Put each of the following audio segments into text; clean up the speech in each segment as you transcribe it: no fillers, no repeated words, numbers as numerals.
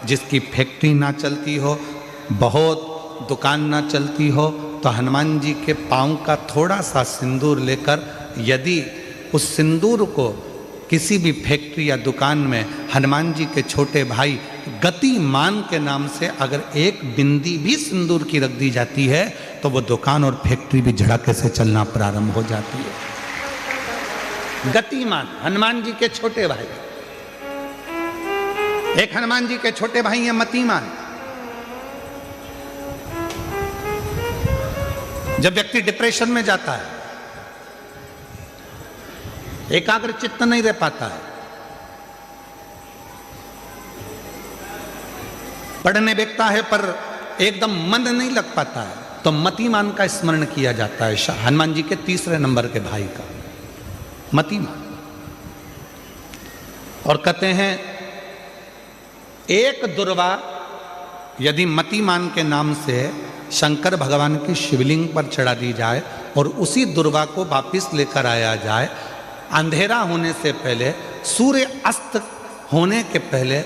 जिसकी फैक्ट्री ना चलती हो, बहुत दुकान ना चलती हो, तो हनुमान जी के पाँव का थोड़ा सा सिंदूर लेकर यदि उस सिंदूर को किसी भी फैक्ट्री या दुकान में हनुमान जी के छोटे भाई गतिमान के नाम से अगर एक बिंदी भी सिंदूर की रख दी जाती है तो वो दुकान और फैक्ट्री भी झड़के से चलना प्रारंभ हो जाती है। गतिमान हनुमान जी के छोटे भाई, एक हनुमान जी के छोटे भाई हैं मतिमान। जब व्यक्ति डिप्रेशन में जाता है, एकाग्र चित्त नहीं रह पाता है, पढ़ने बैठता है पर एकदम मन नहीं लग पाता है, तो मतिमान का स्मरण किया जाता है। हनुमान जी के तीसरे नंबर के भाई का मतिमान। और कहते हैं एक दुर्वा यदि मतिमान के नाम से शंकर भगवान की शिवलिंग पर चढ़ा दी जाए और उसी दुर्वा को वापिस लेकर आया जाए, अंधेरा होने से पहले, सूर्य अस्त होने के पहले,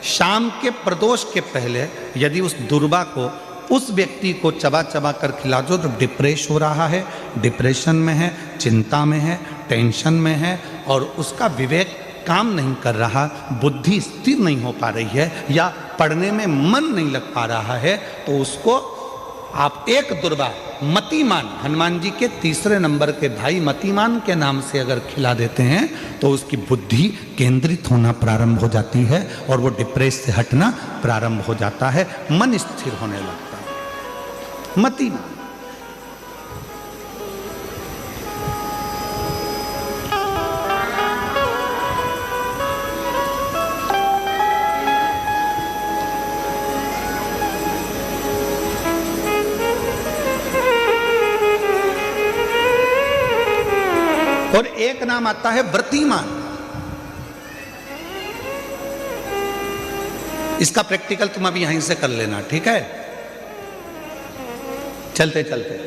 शाम के प्रदोष के पहले यदि उस दुर्वा को उस व्यक्ति को चबा चबा कर खिला दो तो डिप्रेस हो रहा है, डिप्रेशन में है, चिंता में है, टेंशन में है और उसका विवेक काम नहीं कर रहा, बुद्धि स्थिर नहीं हो पा रही है या पढ़ने में मन नहीं लग पा रहा है, तो उसको आप एक दुर्वा मतिमान हनुमान जी के तीसरे नंबर के भाई मतिमान के नाम से अगर खिला देते हैं तो उसकी बुद्धि केंद्रित होना प्रारंभ हो जाती है और वो डिप्रेस से हटना प्रारंभ हो जाता है, मन स्थिर होने लगता है। मतिमान। और एक नाम आता है व्रतिमान। इसका प्रैक्टिकल तुम अभी यहीं से कर लेना, ठीक है? चलते चलते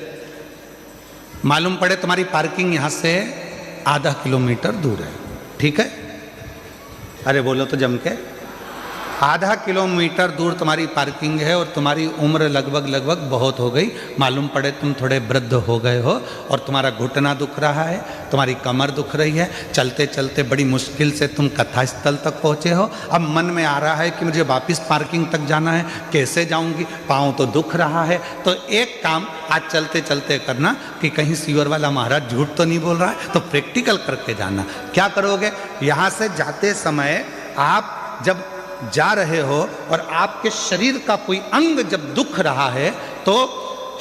मालूम पड़े तुम्हारी पार्किंग यहां से आधा किलोमीटर दूर है, ठीक है? अरे बोलो तो जम के। आधा किलोमीटर दूर तुम्हारी पार्किंग है और तुम्हारी उम्र लगभग बहुत हो गई, मालूम पड़े तुम थोड़े वृद्ध हो गए हो और तुम्हारा घुटना दुख रहा है, तुम्हारी कमर दुख रही है, चलते चलते बड़ी मुश्किल से तुम कथा स्थल तक पहुँचे हो। अब मन में आ रहा है कि मुझे वापस पार्किंग तक जाना है, कैसे जाऊँगी, पाँव तो दुख रहा है। तो एक काम आज चलते चलते करना कि कहीं सीवर वाला महाराज झूठ तो नहीं बोल रहा है, तो प्रैक्टिकल करके जाना। क्या करोगे, यहाँ से जाते समय आप जब जा रहे हो और आपके शरीर का कोई अंग जब दुख रहा है तो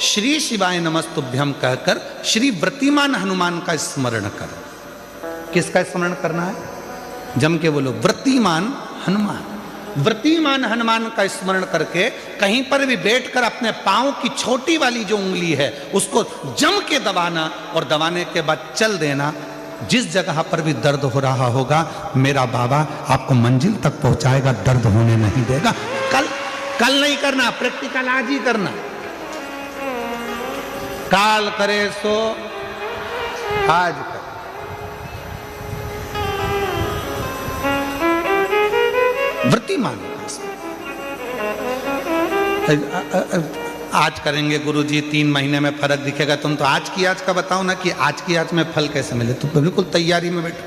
श्री शिवाय नमस्तुभ्यम कहकर श्री व्रतिमान हनुमान का स्मरण कर। किसका स्मरण करना है? जम के बोलो, व्रतिमान हनुमान। व्रतिमान हनुमान का स्मरण करके कहीं पर भी बैठकर अपने पांव की छोटी वाली जो उंगली है उसको जम के दबाना और दबाने के बाद चल देना। जिस जगह पर भी दर्द हो रहा होगा मेरा बाबा आपको मंजिल तक पहुंचाएगा, दर्द होने नहीं देगा। कल नहीं करना, प्रैक्टिकल आज ही करना। काल करे सो आज कर। व्रतिमान आज करेंगे गुरुजी, 3 महीने में फर्क दिखेगा। तुम तो आज की आज का बताओ ना कि आज की आज में फल कैसे मिले। तुम तो बिल्कुल तैयारी में बैठो।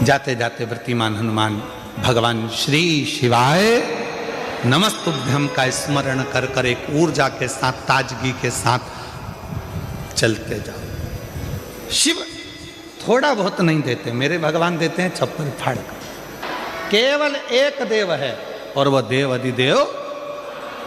जाते जाते व्रतिमान हनुमान भगवान श्री शिवाय नमस्तुभ्यम का स्मरण कर कर एक ऊर्जा के साथ, ताजगी के साथ चलते जाओ। शिव थोड़ा बहुत नहीं देते, मेरे भगवान देते हैं चप्पल फाड़ कर। केवल एक देव है और वह देव अधिदेव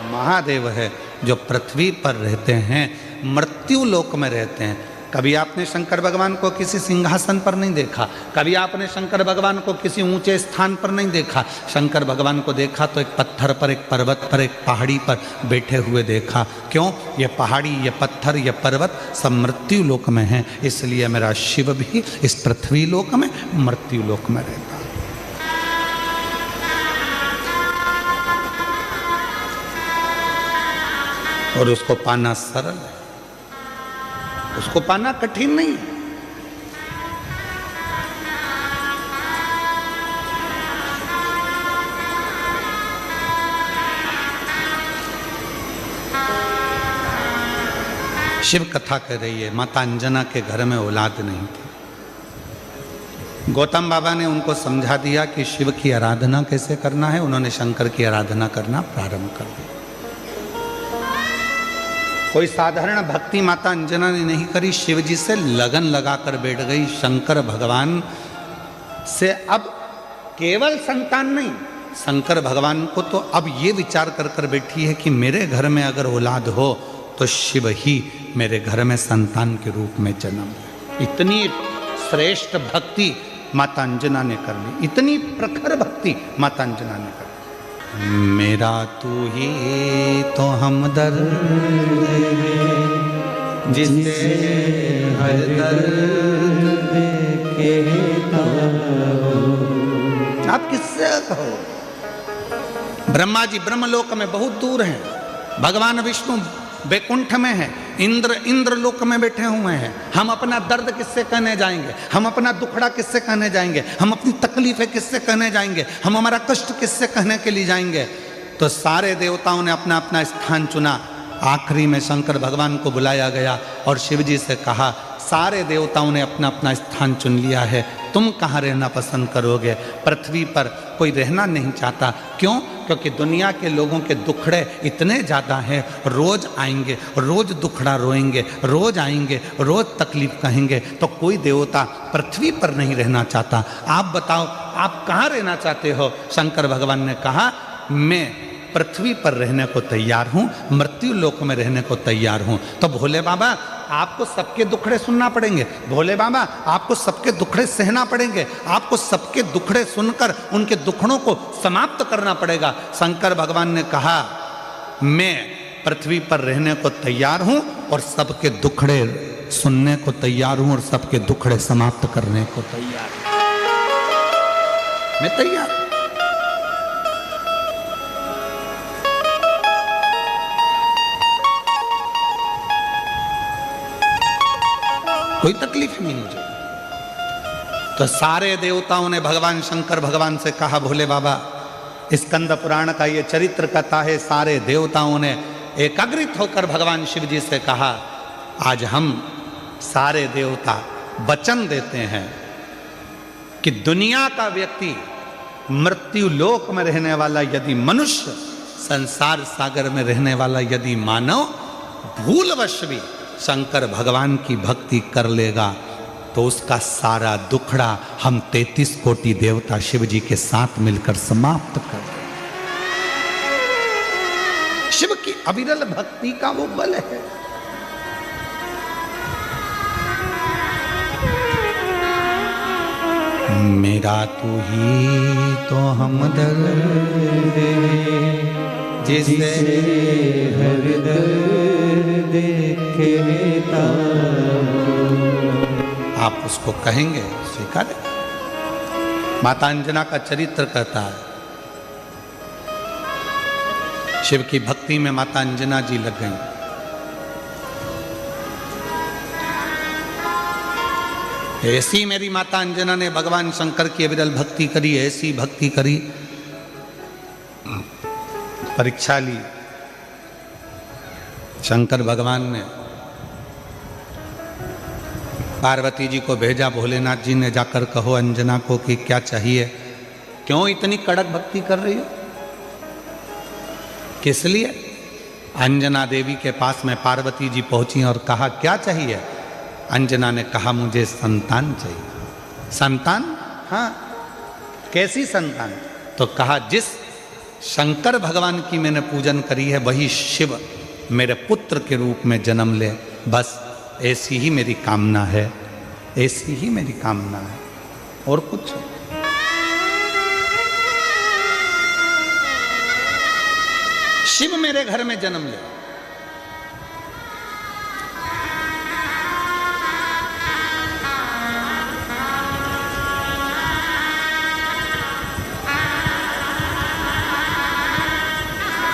महादेव है जो पृथ्वी पर रहते हैं, मृत्यु लोक में रहते हैं। कभी आपने शंकर भगवान को किसी सिंहासन पर नहीं देखा, कभी आपने शंकर भगवान को किसी ऊंचे स्थान पर नहीं देखा। शंकर भगवान को देखा तो एक पत्थर पर, एक पर्वत पर, एक पहाड़ी पर बैठे हुए देखा। क्यों? ये पहाड़ी, ये पत्थर, ये पर्वत सब मृत्यु लोक में हैं, इसलिए मेरा शिव भी इस पृथ्वी लोक में, मृत्यु लोक में रहता। और उसको पाना सरल है, उसको पाना कठिन नहीं है। शिव कथा कह रही है, माता अंजना के घर में औलाद नहीं थी। गौतम बाबा ने उनको समझा दिया कि शिव की आराधना कैसे करना है। उन्होंने शंकर की आराधना करना प्रारंभ कर दिया। कोई साधारण भक्ति माता अंजना ने नहीं करी, शिव जी से लगन लगाकर बैठ गई। शंकर भगवान से अब केवल संतान नहीं, शंकर भगवान को तो अब ये विचार कर कर बैठी है कि मेरे घर में अगर औलाद हो तो शिव ही मेरे घर में संतान के रूप में जन्म। इतनी श्रेष्ठ भक्ति माता अंजना ने कर ली, इतनी प्रखर भक्ति माता अंजना ने कर ली। मेरा तू ही तो हमदर्द जिसे हर दर्द कहता हो। आप किससे कहो? ब्रह्मा जी ब्रह्मलोक में बहुत दूर हैं, भगवान विष्णु बैकुंठ में है, इंद्र लोक में बैठे हुए हैं। हम अपना दर्द किससे कहने जाएंगे? हम अपना दुखड़ा किससे कहने जाएंगे? हम अपनी तकलीफें किससे कहने जाएंगे? हम हमारा कष्ट किससे कहने के लिए जाएंगे? तो सारे देवताओं ने अपना अपना स्थान चुना। आखिरी में शंकर भगवान को बुलाया गया और शिव जी से कहा, सारे देवताओं ने अपना अपना स्थान चुन लिया है, तुम कहाँ रहना पसंद करोगे? पृथ्वी पर कोई रहना नहीं चाहता। क्यों? क्योंकि दुनिया के लोगों के दुखड़े इतने ज़्यादा हैं, रोज़ आएंगे, रोज़ दुखड़ा रोएंगे, रोज़ आएंगे, रोज़ तकलीफ कहेंगे, तो कोई देवता पृथ्वी पर नहीं रहना चाहता। आप बताओ, आप कहाँ रहना चाहते हो? शंकर भगवान ने कहा, मैं पृथ्वी पर रहने को तैयार हूँ, मृत्यु लोक में रहने को तैयार हूँ। तो भोले बाबा आपको सबके दुखड़े सुनना पड़ेंगे, भोले बाबा आपको सबके दुखड़े सहना पड़ेंगे, आपको सबके दुखड़े सुनकर उनके दुखड़ों को समाप्त करना पड़ेगा। शंकर भगवान ने कहा, मैं पृथ्वी पर रहने को तैयार हूँ और सबके दुखड़े सुनने को तैयार हूँ और सबके दुखड़े समाप्त करने को तैयार हूँ। मैं तैयार। कोई तकलीफ नहीं मुझे। तो सारे देवताओं ने भगवान शंकर भगवान से कहा, भोले बाबा स्कंद पुराण का ये चरित्र कथा है। सारे देवताओं ने एकाग्रित होकर भगवान शिव जी से कहा, आज हम सारे देवता वचन देते हैं कि दुनिया का व्यक्ति, मृत्यु लोक में रहने वाला यदि मनुष्य, संसार सागर में रहने वाला यदि मानव भूलवश भी शंकर भगवान की भक्ति कर लेगा तो उसका सारा दुखड़ा हम 33 कोटि देवता शिव जी के साथ मिलकर समाप्त कर देंगे। शिव की अविरल भक्ति का वो बल है। मेरा तू ही तो हमदर्द जिसे हर दर्द कहता। आप उसको कहेंगे, स्वीकारें। माता अंजना का चरित्र कहता है, शिव की भक्ति में माता अंजना जी लग गई। ऐसी मेरी माता अंजना ने भगवान शंकर की अविरल भक्ति करी, ऐसी भक्ति करी, परीक्षा ली। शंकर भगवान ने पार्वती जी को भेजा, भोलेनाथ जी ने जाकर कहो अंजना को कि क्या चाहिए, क्यों इतनी कड़क भक्ति कर रही हो, किस लिए? अंजना देवी के पास में पार्वती जी पहुंची और कहा क्या चाहिए? अंजना ने कहा मुझे संतान चाहिए। संतान? हाँ। कैसी संतान? तो कहा जिस शंकर भगवान की मैंने पूजन करी है वही शिव मेरे पुत्र के रूप में जन्म ले, बस ऐसी ही मेरी कामना है, ऐसी ही मेरी कामना है, और कुछ। शिव मेरे घर में जन्म ले।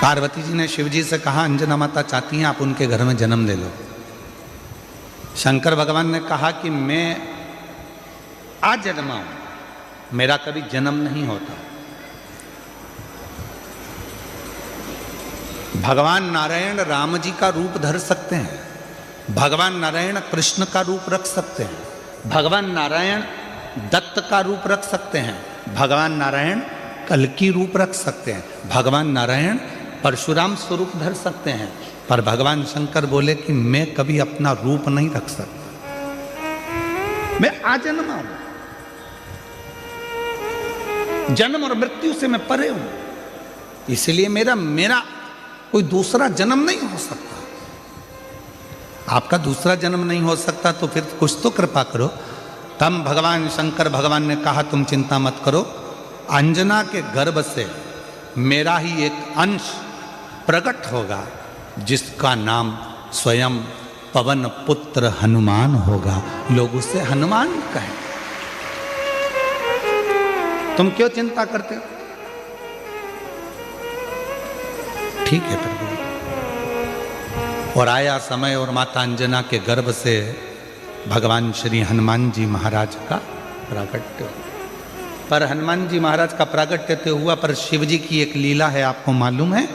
पार्वती जी ने शिव जी से कहा अंजना माता चाहती हैं आप उनके घर में जन्म ले लो। शंकर भगवान ने कहा कि मैं आजन्मा हूं, मेरा कभी जन्म नहीं होता। भगवान नारायण राम जी का रूप धर सकते हैं, भगवान नारायण कृष्ण का रूप रख सकते हैं, भगवान नारायण दत्त का रूप रख सकते हैं, भगवान नारायण कल्कि रूप रख सकते हैं, भगवान नारायण परशुराम स्वरूप धर सकते हैं, पर भगवान शंकर बोले कि मैं कभी अपना रूप नहीं रख सकता, मैं आजन्मा हूं, जन्म और मृत्यु से मैं परे हूं, इसलिए मेरा कोई दूसरा जन्म नहीं हो सकता। आपका दूसरा जन्म नहीं हो सकता तो फिर कुछ तो कृपा करो। तब भगवान शंकर भगवान ने कहा तुम चिंता मत करो, अंजना के गर्भ से मेरा ही एक अंश प्रकट होगा जिसका नाम स्वयं पवन पुत्र हनुमान होगा, लोग उसे हनुमान कहें। तुम क्यों चिंता करते हो? ठीक है प्रभु। और आया समय और माता अंजना के गर्भ से भगवान श्री हनुमान जी महाराज का प्रागट्य। पर हनुमान जी महाराज का प्रागट्य तो हुआ, पर शिव जी की एक लीला है, आपको मालूम है?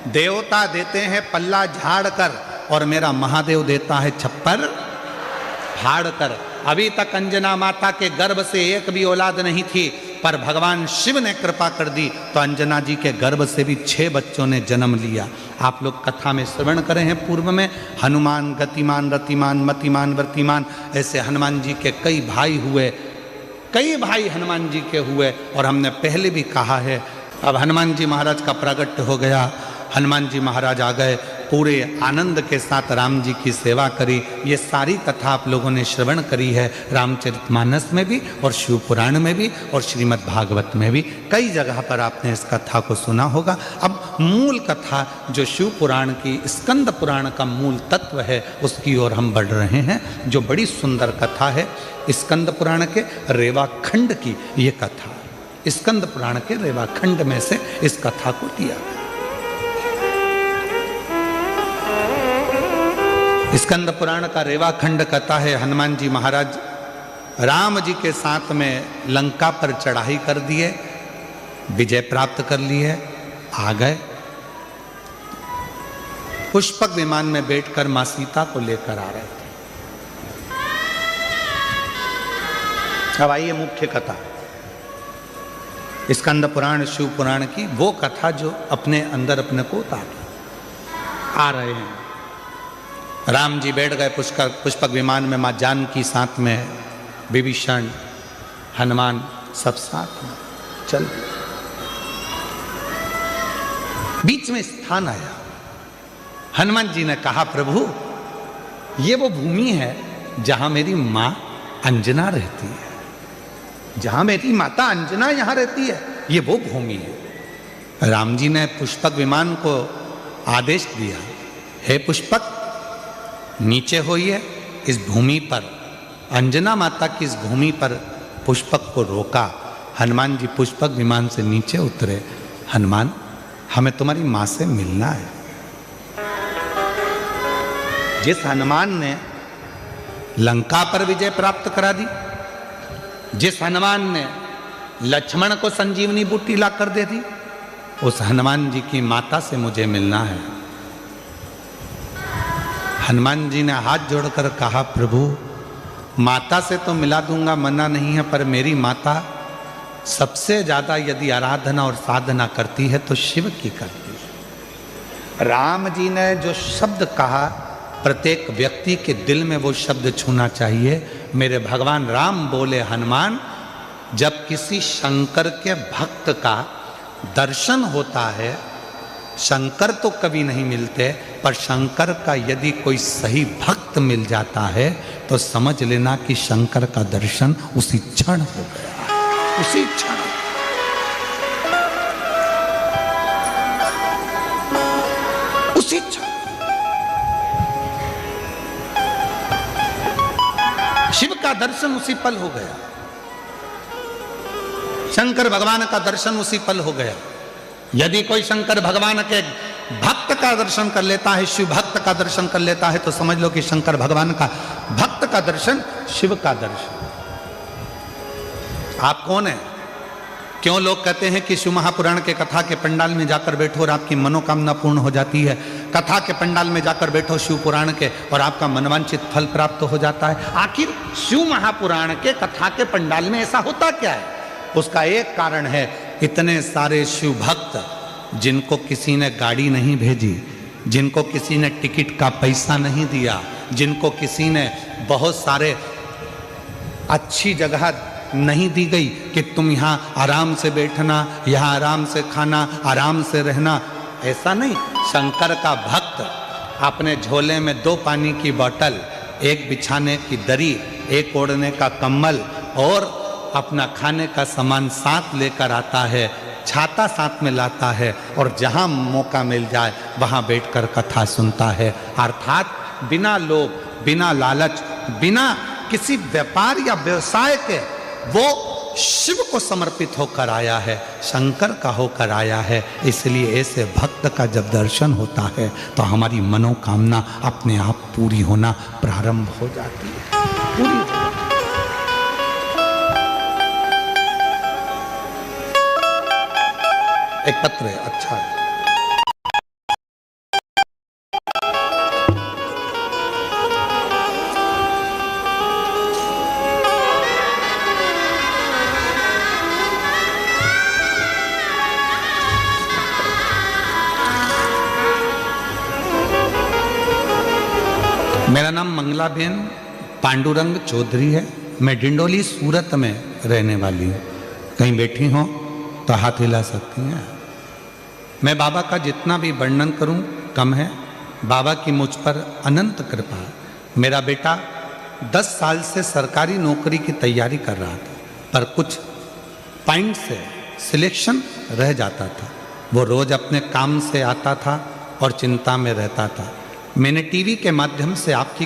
देवता देते हैं पल्ला झाड़ कर और मेरा महादेव देता है छप्पर फाड़ कर। अभी तक अंजना माता के गर्भ से एक भी औलाद नहीं थी, पर भगवान शिव ने कृपा कर दी तो अंजना जी के गर्भ से भी 6 बच्चों ने जन्म लिया। आप लोग कथा में श्रवण करे हैं पूर्व में, हनुमान गतिमान रतिमान मतिमान वर्तिमान, ऐसे हनुमान जी के कई भाई हुए, कई भाई हनुमान जी के हुए। और हमने पहले भी कहा है, अब हनुमान जी महाराज का प्रागट्य हो गया, हनुमान जी महाराज आ गए, पूरे आनंद के साथ राम जी की सेवा करी। ये सारी कथा आप लोगों ने श्रवण करी है, रामचरितमानस में भी और शिव पुराण में भी और श्रीमद् भागवत में भी, कई जगह पर आपने इस कथा को सुना होगा। अब मूल कथा जो शिव पुराण की स्कंद पुराण का मूल तत्व है उसकी ओर हम बढ़ रहे हैं, जो बड़ी सुंदर कथा है स्कंद पुराण के रेवाखंड की। ये कथा स्कंद पुराण के रेवाखंड में से इस कथा को लिया। स्कंद पुराण का रेवाखंड कथा है, हनुमान जी महाराज राम जी के साथ में लंका पर चढ़ाई कर दिए, विजय प्राप्त कर लिए, आ गए। पुष्पक विमान में बैठकर मां सीता को लेकर आ रहे थे। अब आइए मुख्य कथा, स्कंद पुराण शिव पुराण की वो कथा जो अपने अंदर अपने को उतार आ रहे हैं। राम जी बैठ गए पुष्पक विमान में, मां जानकी साथ में, विभीषण हनुमान सब साथ में चल दिए। बीच में स्थान आया, हनुमान जी ने कहा प्रभु ये वो भूमि है जहां मेरी मां अंजना रहती है, जहां मेरी माता अंजना यहां रहती है, ये वो भूमि है। राम जी ने पुष्पक विमान को आदेश दिया, हे पुष्पक नीचे होइए, इस भूमि पर अंजना माता की इस भूमि पर पुष्पक को रोका। हनुमान जी पुष्पक विमान से नीचे उतरे, हनुमान हमें तुम्हारी मां से मिलना है। जिस हनुमान ने लंका पर विजय प्राप्त करा दी, जिस हनुमान ने लक्ष्मण को संजीवनी बूटी ला कर दे दी, उस हनुमान जी की माता से मुझे मिलना है। हनुमान जी ने हाथ जोड़कर कहा प्रभु माता से तो मिला दूंगा, मना नहीं है, पर मेरी माता सबसे ज्यादा यदि आराधना और साधना करती है तो शिव की करती है। राम जी ने जो शब्द कहा प्रत्येक व्यक्ति के दिल में वो शब्द छूना चाहिए। मेरे भगवान राम बोले हनुमान, जब किसी शंकर के भक्त का दर्शन होता है, शंकर तो कभी नहीं मिलते, पर शंकर का यदि कोई सही भक्त मिल जाता है तो समझ लेना कि शंकर का दर्शन उसी क्षण हो गया, उसी क्षण। उसी क्षण शिव का दर्शन उसी पल हो गया, शंकर भगवान का दर्शन उसी पल हो गया। यदि कोई शंकर भगवान के भक्त का दर्शन कर लेता है, शिव भक्त का दर्शन कर लेता है, तो समझ लो कि शंकर भगवान का भक्त का दर्शन शिव का दर्शन। आप कौन है? क्यों लोग कहते हैं कि शिव महापुराण के कथा के पंडाल में जाकर बैठो और आपकी मनोकामना पूर्ण हो जाती है, कथा के पंडाल में जाकर बैठो शिव पुराण के और आपका मनवांचित फल प्राप्त हो जाता है? आखिर शिव महापुराण के कथा के पंडाल में ऐसा होता क्या है? उसका एक कारण है, इतने सारे शिव भक्त जिनको किसी ने गाड़ी नहीं भेजी, जिनको किसी ने टिकट का पैसा नहीं दिया, जिनको किसी ने बहुत सारे अच्छी जगह नहीं दी गई कि तुम यहाँ आराम से बैठना, यहाँ आराम से खाना, आराम से रहना, ऐसा नहीं। शंकर का भक्त अपने झोले में 2 पानी की बोतल, 1 बिछाने की दरी, 1 ओढ़ने का कंबल और अपना खाने का सामान साथ लेकर आता है, छाता साथ में लाता है और जहाँ मौका मिल जाए वहाँ बैठकर कथा सुनता है। अर्थात बिना लोभ, बिना लालच, बिना किसी व्यापार या व्यवसाय के वो शिव को समर्पित होकर आया है, शंकर का होकर आया है। इसलिए ऐसे भक्त का जब दर्शन होता है तो हमारी मनोकामना अपने आप पूरी होना प्रारंभ हो जाती है, पूरी। एक पत्र है, अच्छा है। मेरा नाम मंगलाबेन पांडुरंग चौधरी है। मैं डिंडोली सूरत में रहने वाली हूँ। कहीं बैठी हो तो हाथ हिला सकती हैं। मैं बाबा का जितना भी वर्णन करूं कम है। बाबा की मुझ पर अनंत कृपा है। मेरा बेटा 10 साल से सरकारी नौकरी की तैयारी कर रहा था, पर कुछ पॉइंट से सिलेक्शन रह जाता था। वो रोज अपने काम से आता था और चिंता में रहता था। मैंने टीवी के माध्यम से आपकी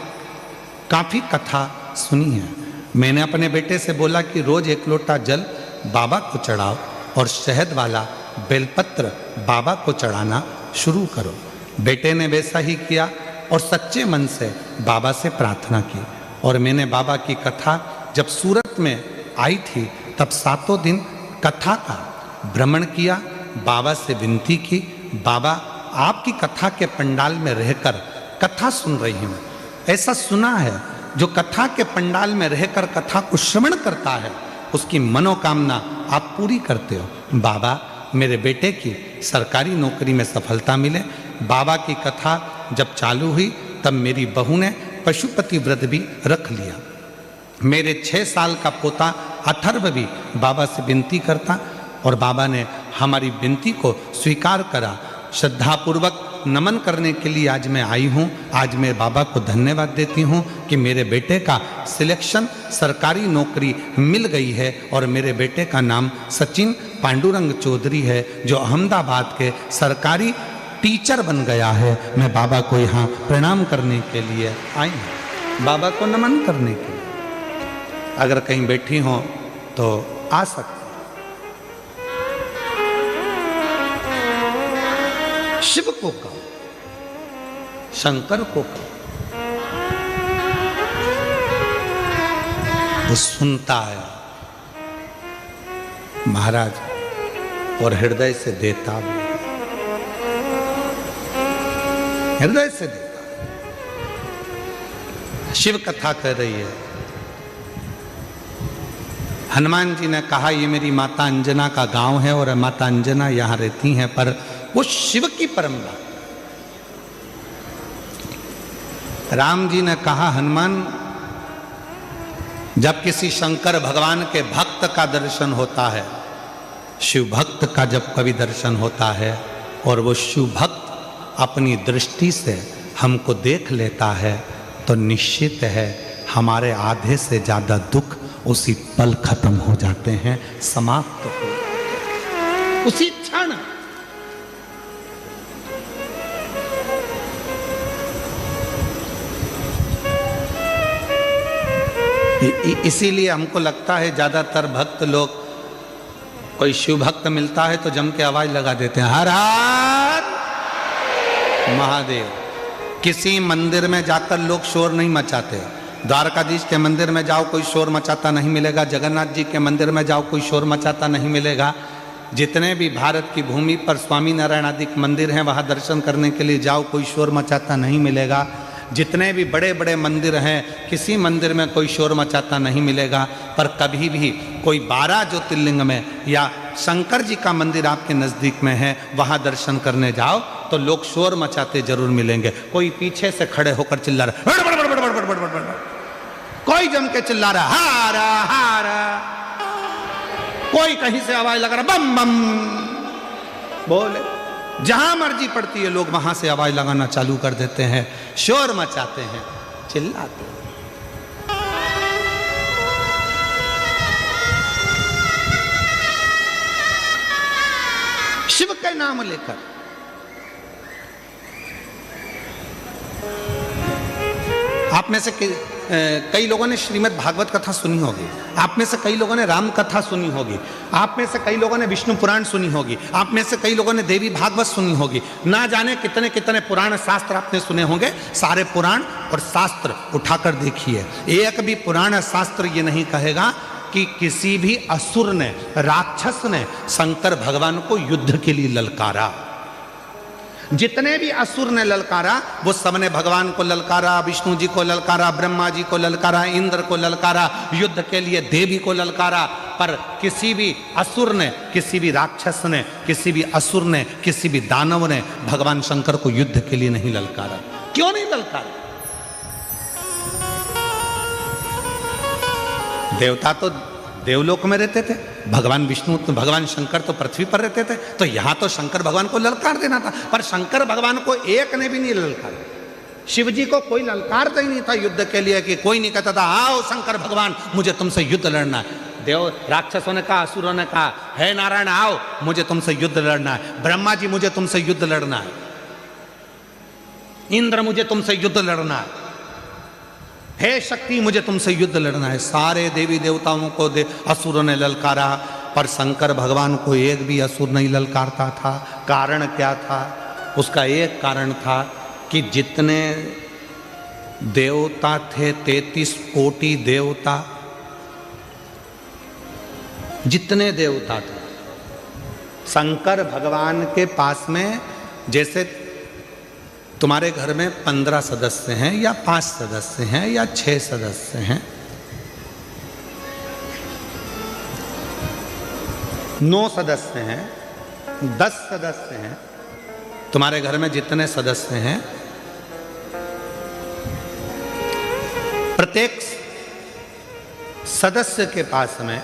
काफ़ी कथा सुनी है। मैंने अपने बेटे से बोला कि रोज 1 लोटा जल बाबा को चढ़ाओ और शहद वाला बेलपत्र बाबा को चढ़ाना शुरू करो। बेटे ने वैसा ही किया और सच्चे मन से बाबा से प्रार्थना की। और मैंने बाबा की कथा जब सूरत में आई थी तब 7 दिन कथा का भ्रमण किया, बाबा से विनती की, बाबा आपकी कथा के पंडाल में रहकर कथा सुन रही हूँ। ऐसा सुना है जो कथा के पंडाल में रहकर कथा को श्रवण करता है उसकी मनोकामना आप पूरी करते हो। बाबा मेरे बेटे की सरकारी नौकरी में सफलता मिले। बाबा की कथा जब चालू हुई तब मेरी बहू ने पशुपति व्रत भी रख लिया। मेरे 6 साल का पोता अथर्व भी बाबा से विनती करता और बाबा ने हमारी विनती को स्वीकार करा। श्रद्धापूर्वक नमन करने के लिए आज मैं आई हूँ। आज मैं बाबा को धन्यवाद देती हूँ कि मेरे बेटे का सिलेक्शन सरकारी नौकरी मिल गई है और मेरे बेटे का नाम सचिन पांडुरंग चौधरी है जो अहमदाबाद के सरकारी टीचर बन गया है। मैं बाबा को यहाँ प्रणाम करने के लिए आई हूँ, बाबा को नमन करने के लिए। अगर कहीं बैठी हो तो आ सकते। शिव को कहो, शंकर को कहो, वो सुनता है महाराज और हृदय से देता भी, हृदय से देता। शिव कथा कह रही है। हनुमान जी ने कहा ये मेरी माता अंजना का गांव है और माता अंजना यहां रहती हैं, पर वो शिव की परंपरा। राम जी ने कहा हनुमान जब किसी शंकर भगवान के भक्त का दर्शन होता है, शिव भक्त का जब कभी दर्शन होता है और वो शिव भक्त अपनी दृष्टि से हमको देख लेता है तो निश्चित है हमारे आधे से ज्यादा दुख उसी पल खत्म हो जाते हैं, समाप्त हो उसी क्षण। इसीलिए हमको लगता है ज्यादातर भक्त लोग, कोई शिव भक्त मिलता है तो जम के आवाज लगा देते हैं हर हर महादेव। किसी मंदिर में जाकर लोग शोर नहीं मचाते, द्वारकाधीश के मंदिर में जाओ कोई शोर मचाता नहीं मिलेगा, जगन्नाथ जी के मंदिर में जाओ कोई शोर मचाता नहीं मिलेगा, जितने भी भारत की भूमि पर स्वामी नारायण आदि मंदिर हैं वहाँ दर्शन करने के लिए जाओ कोई शोर मचाता नहीं मिलेगा, जितने भी बड़े बड़े मंदिर हैं किसी मंदिर में कोई शोर मचाता नहीं मिलेगा। पर कभी भी कोई 12 ज्योतिर्लिंग में या शंकर जी का मंदिर आपके नज़दीक में है वहाँ दर्शन करने जाओ तो लोग शोर मचाते जरूर मिलेंगे। कोई पीछे से खड़े होकर चिल्ला रहा, कोई जम के चिल्ला रहा हारा हारा, कोई कहीं से आवाज लगा रहा बम बम बोले, जहां मर्जी पड़ती है लोग वहां से आवाज लगाना चालू कर देते हैं, शोर मचाते हैं, चिल्लाते हैं। शिव का नाम लेकर आप में से कई लोगों ने श्रीमद् भागवत कथा सुनी होगी, आप में से कई लोगों ने राम कथा सुनी होगी, आप में से कई लोगों ने विष्णु पुराण सुनी होगी, आप में से कई लोगों ने देवी भागवत सुनी होगी, ना जाने कितने कितने पुराण शास्त्र आपने सुने होंगे। सारे पुराण और शास्त्र उठाकर देखिए, एक भी पुराण शास्त्र ये नहीं कहेगा कि किसी भी असुर ने, राक्षस ने शंकर भगवान को युद्ध के लिए ललकारा। जितने भी असुर ने ललकारा वो सबने भगवान को ललकारा, विष्णु जी को ललकारा, ब्रह्मा जी को ललकारा, इंद्र को ललकारा, युद्ध के लिए देवी को ललकारा। पर किसी भी असुर ने, किसी भी राक्षस ने, किसी भी असुर ने, किसी भी दानव ने भगवान शंकर को युद्ध के लिए नहीं ललकारा। क्यों नहीं ललकारा? देवता तो देवलोक में रहते थे, भगवान विष्णु, भगवान शंकर तो पृथ्वी पर रहते थे, तो यहां तो शंकर भगवान को ललकार देना था। पर शंकर भगवान को एक ने भी नहीं ललकारा। शिव जी को कोई ललकारता ही नहीं था युद्ध के लिए, कि कोई नहीं कहता था आओ शंकर भगवान मुझे तुमसे युद्ध लड़ना है। देव राक्षसों ने कहा, असुरों ने कहा, हे नारायण आओ मुझे तुमसे युद्ध लड़ना है, ब्रह्मा जी मुझे तुमसे युद्ध लड़ना है, इंद्र मुझे तुमसे युद्ध लड़ना है, हे शक्ति मुझे तुमसे युद्ध लड़ना है। सारे देवी देवताओं को असुरों ने ललकारा, पर शंकर भगवान को एक भी असुर नहीं ललकारता था। कारण क्या था? उसका एक कारण था कि जितने देवता थे, 33 कोटि देवता, जितने देवता थे, शंकर भगवान के पास में जैसे तुम्हारे घर में 15 सदस्य हैं या 5 सदस्य हैं या 6 सदस्य हैं, 9 सदस्य हैं, 10 सदस्य हैं, तुम्हारे घर में जितने सदस्य हैं, प्रत्येक सदस्य के पास में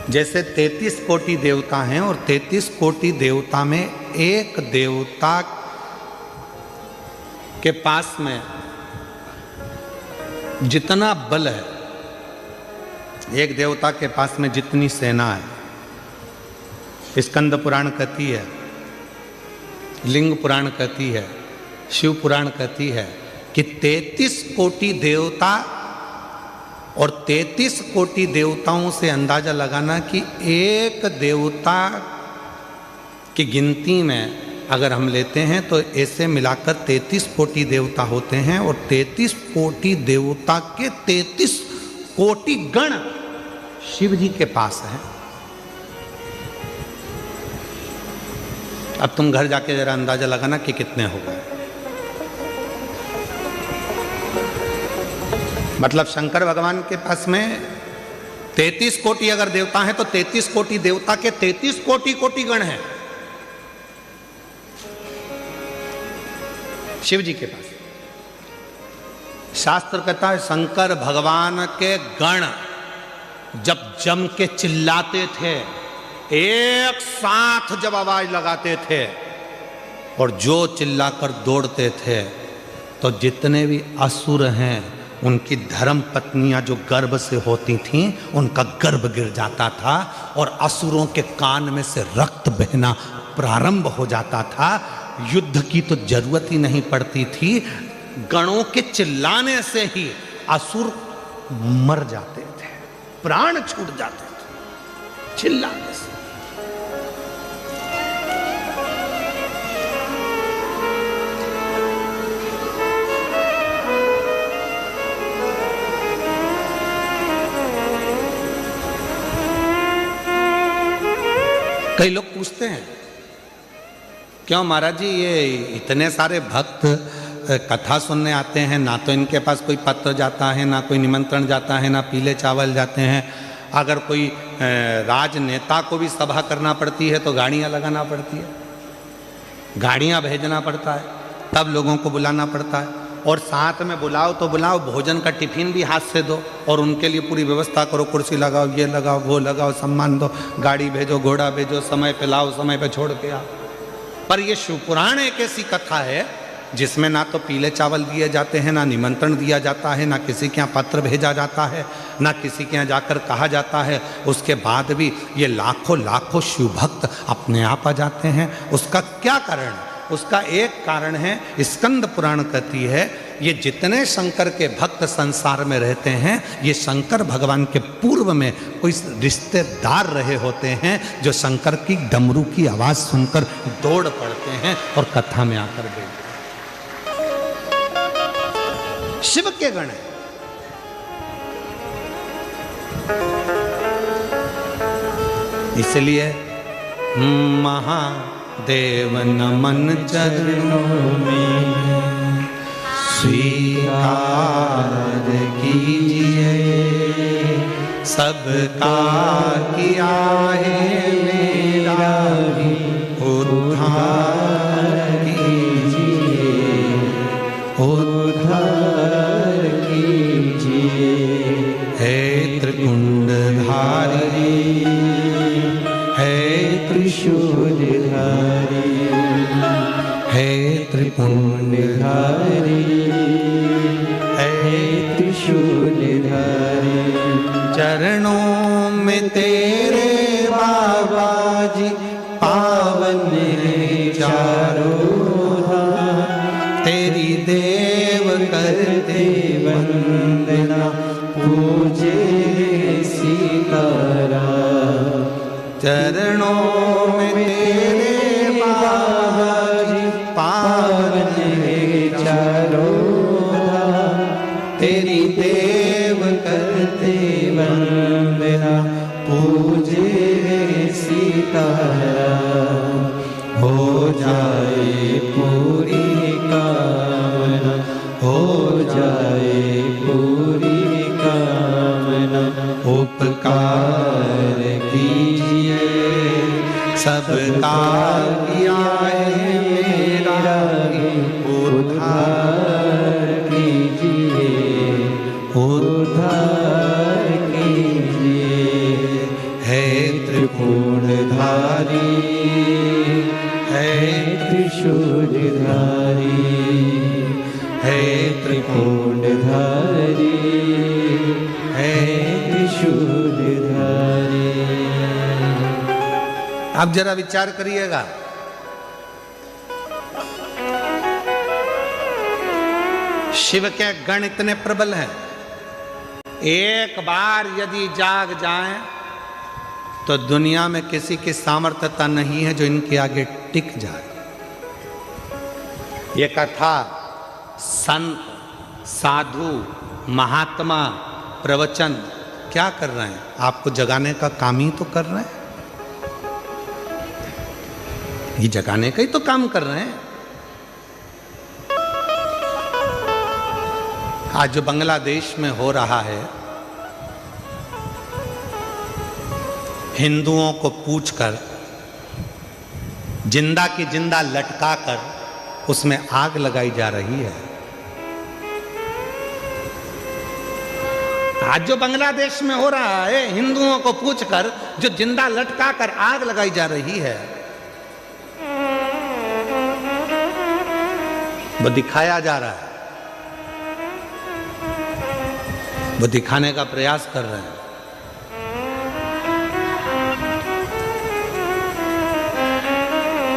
जैसे 33 कोटि देवता हैं और 33 कोटि देवता में एक देवता के पास में जितना बल है, एक देवता के पास में जितनी सेना है, स्कंद पुराण कहती है, लिंग पुराण कहती है, शिव पुराण कहती है कि 33 कोटि देवता और 33 कोटि देवताओं से अंदाजा लगाना कि एक देवता की गिनती में अगर हम लेते हैं तो ऐसे मिलाकर 33 कोटि देवता होते हैं और 33 कोटि देवता के 33 कोटि गण शिव जी के पास है। अब तुम घर जाके जरा अंदाजा लगाना कि कितने हो गए। मतलब शंकर भगवान के पास में 33 कोटि अगर देवता हैं तो 33 कोटि देवता के 33 कोटि कोटि गण हैं शिव जी के पास। शास्त्र कहता है शंकर भगवान के गण जब जम के चिल्लाते थे, एक साथ जब आवाज लगाते थे और जो चिल्लाकर दौड़ते थे, तो जितने भी असुर हैं उनकी धर्म पत्नियां जो गर्भ से होती थीं उनका गर्भ गिर जाता था और असुरों के कान में से रक्त बहना प्रारंभ हो जाता था। युद्ध की तो जरूरत ही नहीं पड़ती थी, गणों के चिल्लाने से ही असुर मर जाते थे, प्राण छूट जाते थे चिल्लाने से। कई लोग पूछते हैं क्यों महाराज जी ये इतने सारे भक्त कथा सुनने आते हैं, ना तो इनके पास कोई पत्र जाता है, ना कोई निमंत्रण जाता है, ना पीले चावल जाते हैं। अगर कोई राजनेता को भी सभा करना पड़ती है तो गाड़ियाँ लगाना पड़ती है, गाड़ियाँ भेजना पड़ता है, तब लोगों को बुलाना पड़ता है। और साथ में बुलाओ तो बुलाओ, भोजन का टिफिन भी हाथ से दो और उनके लिए पूरी व्यवस्था करो, कुर्सी लगाओ, ये लगाओ, वो लगाओ, सम्मान दो, गाड़ी भेजो, घोड़ा भेजो, समय पे लाओ, समय पे छोड़ के आओ। पर ये शिवपुराण एक ऐसी कथा है जिसमें ना तो पीले चावल दिए जाते हैं, ना निमंत्रण दिया जाता है, ना किसी के यहाँ पत्र भेजा जाता है, ना किसी के यहाँ जाकर कहा जाता है। उसके बाद भी ये लाखों लाखों शिव भक्त अपने आप आ जाते हैं। उसका क्या कारण? उसका एक कारण है, स्कंद पुराण कहती है, ये जितने शंकर के भक्त संसार में रहते हैं, ये शंकर भगवान के पूर्व में कोई रिश्तेदार रहे होते हैं जो शंकर की डमरू की आवाज़ सुनकर दौड़ पड़ते हैं और कथा में आकर बैठते हैं। शिव के गण है। इसलिए महादेव नमन चरणों में स्वीकार कीजिए, सबका किया है मेरा भी उद्धार कीजिए, उद्धार कीजिए। हे त्रिकुंडधारी, हे त्रिशूलधारी, हे त्रिपुण्यधारी, हे त्रिशूलधारी, चरणों में तेरे बाबा जी पावन चारों धाम, तेरी देव करते वंदना, पूजे सीताराम। चरणों में तेरे बाबा जी पावन चारों धाम, तेरी देव करते वंदना, पूजे सीताराम। हो जाए पूरी कामना, हो जाए पूरी कामना, उपकार कीजिए, सबका किया है मेरा उद्धार कीजिए, उद्धार कीजिए। हे त्रिपुण्यधारी, हे त्रिशूलधारी, हे त्रिपुण्यधारी, हे त्रिशूलधारी। आप जरा विचार करिएगा, शिव के गण इतने प्रबल हैं, एक बार यदि जाग जाएं तो दुनिया में किसी की सामर्थ्यता नहीं है जो इनके आगे टिक जाए। ये कथा संत, साधु, महात्मा, प्रवचन क्या कर रहे हैं? आपको जगाने का काम ही तो कर रहे हैं, ये जगाने का ही तो काम कर रहे हैं। आज जो बांग्लादेश में हो रहा है, हिंदुओं को पूछकर जिंदा की जिंदा लटकाकर उसमें आग लगाई जा रही है। आज जो बांग्लादेश में हो रहा है, हिंदुओं को पूछकर जो जिंदा लटकाकर आग लगाई जा रही है, वो दिखाया जा रहा है, वो दिखाने का प्रयास कर रहे हैं।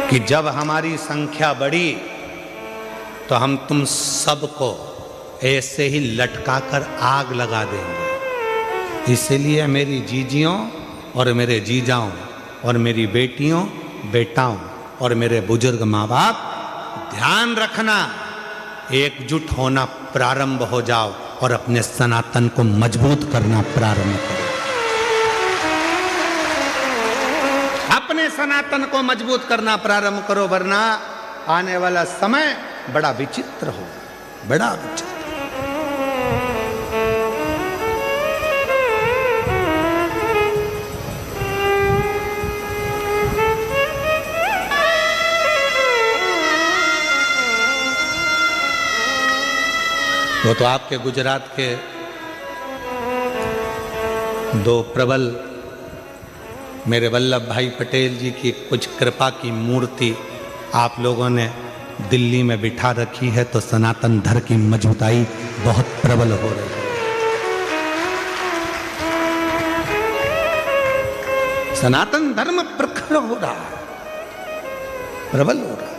कि जब हमारी संख्या बढ़ी तो हम तुम सबको ऐसे ही लटकाकर आग लगा देंगे। इसलिए मेरी जीजियों और मेरे जीजाओं और मेरी बेटियों, बेटाओं और मेरे बुजुर्ग माँ बाप, ध्यान रखना, एकजुट होना प्रारंभ हो जाओ और अपने सनातन को मजबूत करना प्रारंभ करो। अपने सनातन को मजबूत करना प्रारंभ करो, वरना आने वाला समय बड़ा विचित्र हो, बड़ा विचित्र। वो तो आपके गुजरात के दो प्रबल मेरे वल्लभ भाई पटेल जी की कुछ कृपा की मूर्ति आप लोगों ने दिल्ली में बिठा रखी है, तो सनातन धर्म की मजबूताई बहुत प्रबल हो रही है। सनातन धर्म प्रखर हो रहा है, प्रबल हो रहा है।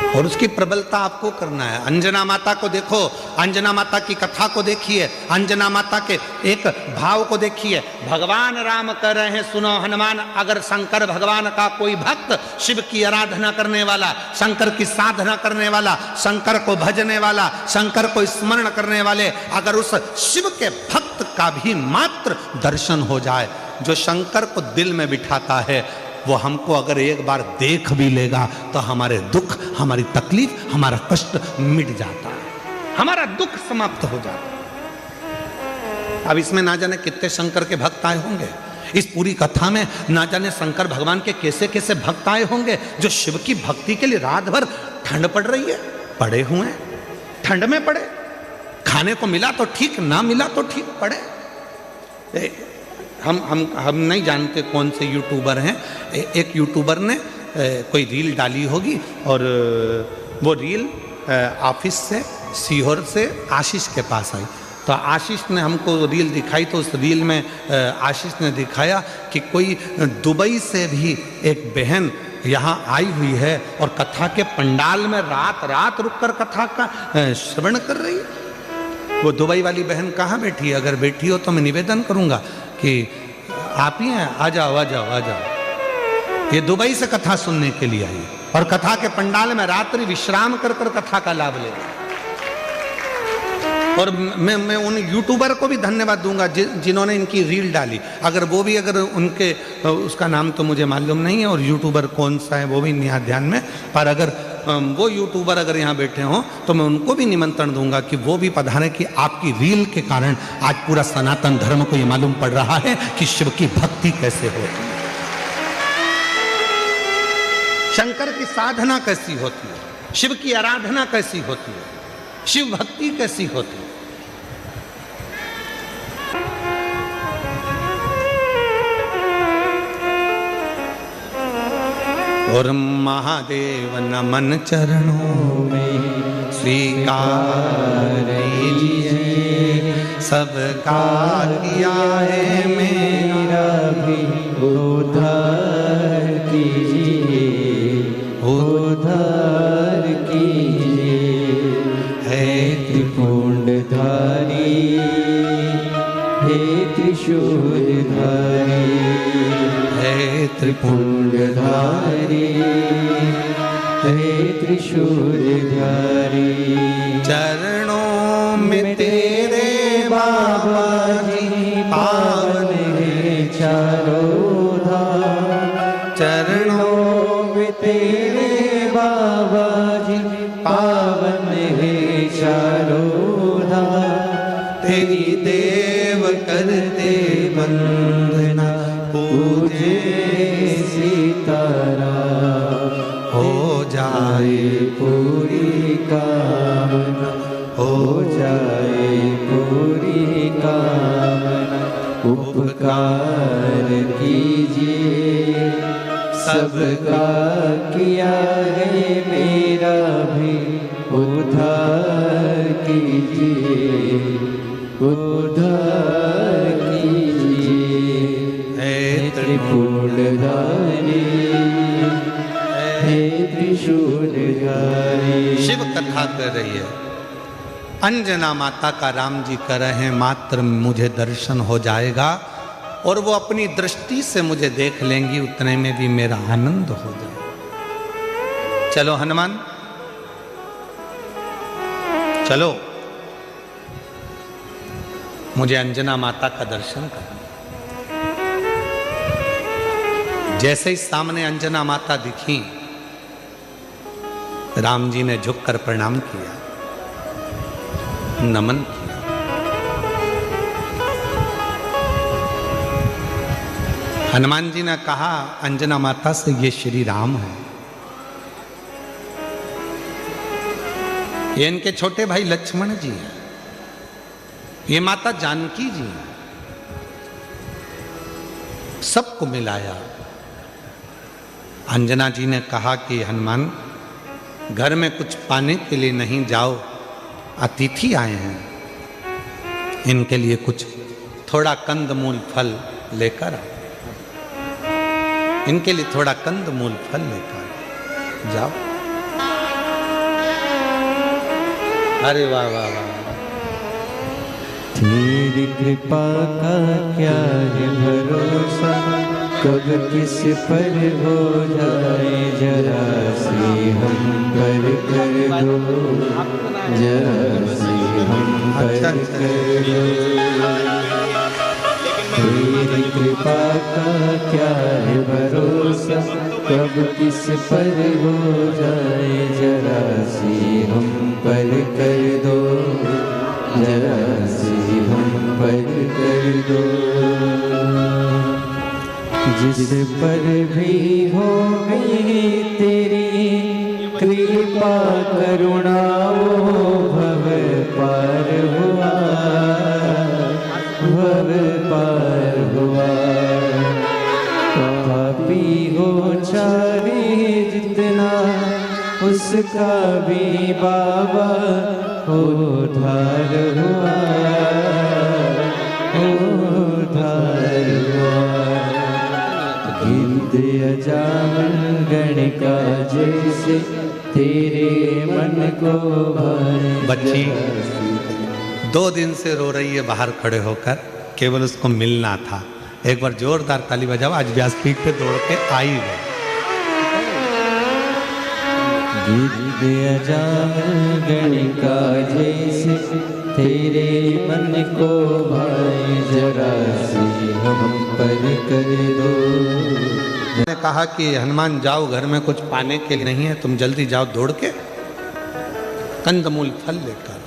और उसकी प्रबलता आपको करना है। अंजना माता को देखो, अंजना माता की कथा को देखिए, अंजना माता के एक भाव को देखिए। भगवान राम कह रहे हैं, सुनो हनुमान, अगर शंकर भगवान का कोई भक्त, शिव की आराधना करने वाला, शंकर की साधना करने वाला, शंकर को भजने वाला, शंकर को स्मरण करने वाले, अगर उस शिव के भक्त का भी मात्र दर्शन हो जाए, जो शंकर को दिल में बिठाता है, वो हमको अगर एक बार देख भी लेगा तो हमारे दुख, हमारी तकलीफ, हमारा कष्ट मिट जाता है, हमारा दुख समाप्त हो जाता है। अब इसमें ना जाने कितने शंकर के भक्त आए होंगे, इस पूरी कथा में ना जाने शंकर भगवान के कैसे कैसे भक्त आए होंगे, जो शिव की भक्ति के लिए रात भर ठंड पड़ रही है, पड़े हुए हैं, ठंड में पड़े, खाने को मिला तो ठीक, ना मिला तो ठीक, पड़े। हम नहीं जानते कौन से यूट्यूबर हैं, एक यूट्यूबर ने कोई रील डाली होगी, और वो रील ऑफिस से सीहोर से आशीष के पास आई, तो आशीष ने हमको रील दिखाई, तो उस रील में आशीष ने दिखाया कि कोई दुबई से भी एक बहन यहाँ आई हुई है और कथा के पंडाल में रात रात रुककर कथा का श्रवण कर रही है। वो दुबई वाली बहन कहाँ बैठी है? अगर बैठी हो तो मैं निवेदन करूँगा कि आप ही हैं, आ जाओ आ जाओ आ जाओ। ये दुबई से कथा सुनने के लिए आई और कथा के पंडाल में रात्रि विश्राम कर कर कथा का लाभ ले। और मैं उन यूट्यूबर को भी धन्यवाद दूंगा जिन्होंने इनकी रील डाली। अगर वो भी, अगर उनके, उसका नाम तो मुझे मालूम नहीं है और यूट्यूबर कौन सा है वो भी नहीं ध्यान में, पर अगर वो यूट्यूबर अगर यहाँ बैठे हों तो मैं उनको भी निमंत्रण दूंगा कि वो भी पधारें, कि आपकी रील के कारण आज पूरा सनातन धर्म को ये मालूम पड़ रहा है कि शिव की भक्ति कैसे होती है, शंकर की साधना कैसी होती है, शिव की आराधना कैसी होती है, शिव भक्ति कैसी होती है। और महादेव नमन चरणों में स्वीकार लीजिए, सबका किया है मेरा भी उद्धार कीजिए, उद्धार कीजिए। है त्रिपुंडधारी, हे त्रिशूलधारी, त्रिपुंडधारी, हे त्रिशूलधारी। चरणों में तेरे बाबा जी पावन है चारों धाम, चरणों में तेरे बाबा जी पावन है चारों धाम। तेरी देव करते वंदना, पूजे सीताराम, हो जाए पूरी कामना, हो जाए पूरी कामना। उपकार कीजिए, सबका किया है मेरा भी उद्धार कीजिए, उद्धार कीजिए। हे त्रिपुंडधारी, हे त्रिशूलधारी। शिव कथा कर रही है, अंजना माता का राम जी कर रहे हैं, मात्र मुझे दर्शन हो जाएगा और वो अपनी दृष्टि से मुझे देख लेंगी, उतने में भी मेरा आनंद हो जाए। चलो हनुमान, चलो। मुझे अंजना माता का दर्शन करना। जैसे ही सामने अंजना माता दिखी, राम जी ने झुककर प्रणाम किया, नमन किया। हनुमान जी ने कहा अंजना माता से, ये श्री राम है, ये इनके छोटे भाई लक्ष्मण जी हैं, ये माता जानकी जी हैं। सबको मिलाया। अंजना जी ने कहा कि हनुमान, घर में कुछ पाने के लिए नहीं जाओ, अतिथि आए हैं, इनके लिए कुछ थोड़ा कंदमूल फल लेकर आओ, इनके लिए थोड़ा कंदमूल फल लेकर जाओ। अरे वाह वाह वाह, तेरी कृपा का क्या है भरोसा, कब किस पर हो जाए जरा सी हम पर कर दो, जरा सी हम पर कर दो। तेरी कृपा का क्या है भरोसा, कब किस पर हो जाए जरा सी हम पर कर दो, जरा सी हम पर कर दो। जिस पर भी हो गई तेरी कृपा करुणा, वो भव पार हुआ, भव पार हुआ। पापी हो चाहे जितना, उसका भी बाबा उद्धार हुआ, उद्धार हुआ। गिद्ध अजामन गणिका जैसे तेरे मन को भाए। बच्ची 2 दिन से रो रही है बाहर खड़े होकर, केवल उसको मिलना था। एक बार जोरदार ताली बजाओ, आज व्यासपीठ पे दौड़ के आई है। गिद्ध अजामन गणिका जैसे तेरे मन को भाए, जरा सी हम पर कर दो। मैंने कहा कि हनुमान जाओ, घर में कुछ पाने के लिए नहीं है, तुम जल्दी जाओ दौड़ के कंदमूल फल लेकर।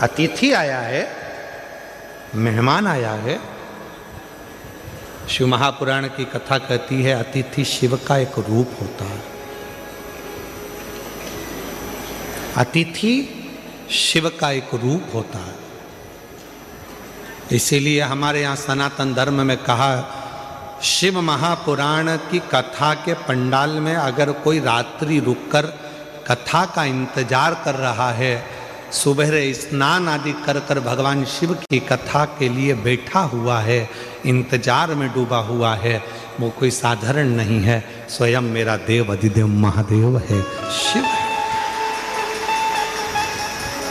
अतिथि आया है, मेहमान आया है। शिव महापुराण की कथा कहती है अतिथि शिव का एक रूप होता है। अतिथि शिव का एक रूप होता है। इसीलिए हमारे यहाँ सनातन धर्म में कहा, शिव महापुराण की कथा के पंडाल में अगर कोई रात्रि रुककर कथा का इंतजार कर रहा है, सुबह स्नान आदि कर कर भगवान शिव की कथा के लिए बैठा हुआ है, इंतजार में डूबा हुआ है, वो कोई साधारण नहीं है, स्वयं मेरा देव अधिदेव महादेव है, शिव है।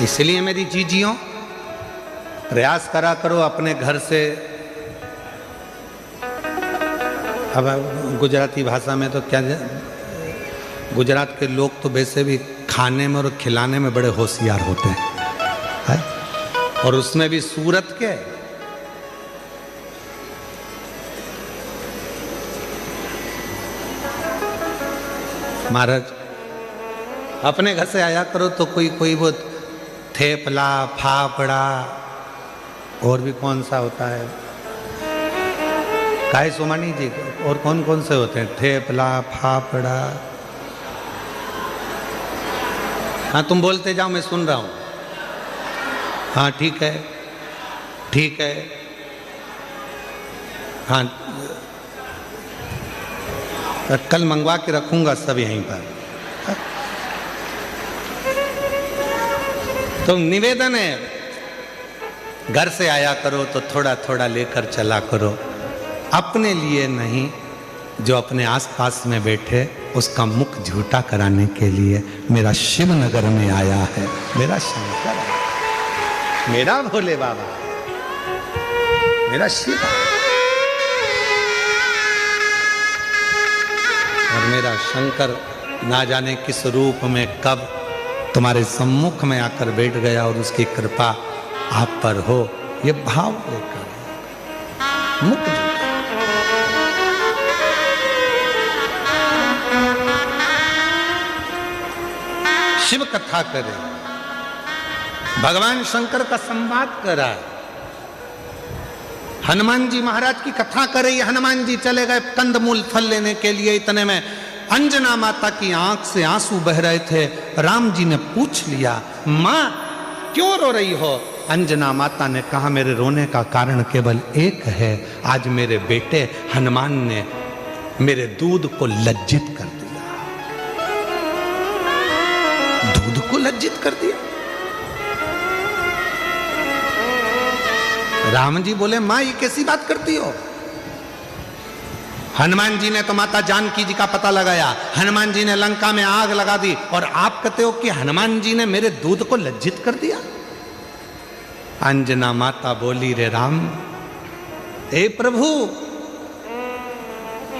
इसलिए मेरी जीजियों, प्रयास करा करो अपने घर से। अब गुजराती भाषा में तो क्या, गुजरात के लोग तो वैसे भी खाने में और खिलाने में बड़े होशियार होते हैं, और उसमें भी सूरत के। महाराज अपने घर से आया करो तो कोई वो थेपला, फाफड़ा, और भी कौन सा होता है, काय सोमानी जी, और कौन कौन से होते हैं, थेपला, फाफड़ा। हाँ तुम बोलते जाओ, मैं सुन रहा हूँ। हाँ ठीक है, ठीक है। हाँ कल मंगवा के रखूंगा सब यहीं पर। तो निवेदन है, घर से आया करो तो थोड़ा थोड़ा लेकर चला करो, अपने लिए नहीं, जो अपने आसपास में बैठे उसका मुख झूठा कराने के लिए मेरा शिव नगर में आया है, मेरा शंकर है, मेरा भोले बाबा, मेरा शिव और मेरा शंकर ना जाने किस रूप में कब तुम्हारे सम्मुख में आकर बैठ गया, और उसकी कृपा आप पर हो, ये भाव लेकर मुक्त हो। शिव कथा करे, भगवान शंकर का संवाद करा, हनुमान जी महाराज की कथा करे। हनुमान जी चले गए कंदमूल फल लेने के लिए, इतने में अंजना माता की आंख से आंसू बह रहे थे। राम जी ने पूछ लिया, मां क्यों रो रही हो? अंजना माता ने कहा, मेरे रोने का कारण केवल एक है, आज मेरे बेटे हनुमान ने मेरे दूध को लज्जित कर दिया। दूध को लज्जित कर दिया? राम जी बोले, मां ये कैसी बात करती हो? हनुमान जी ने तो माता जानकी जी का पता लगाया, हनुमान जी ने लंका में आग लगा दी, और आप कहते हो कि हनुमान जी ने मेरे दूध को लज्जित कर दिया? अंजना माता बोली, रे राम, हे प्रभु,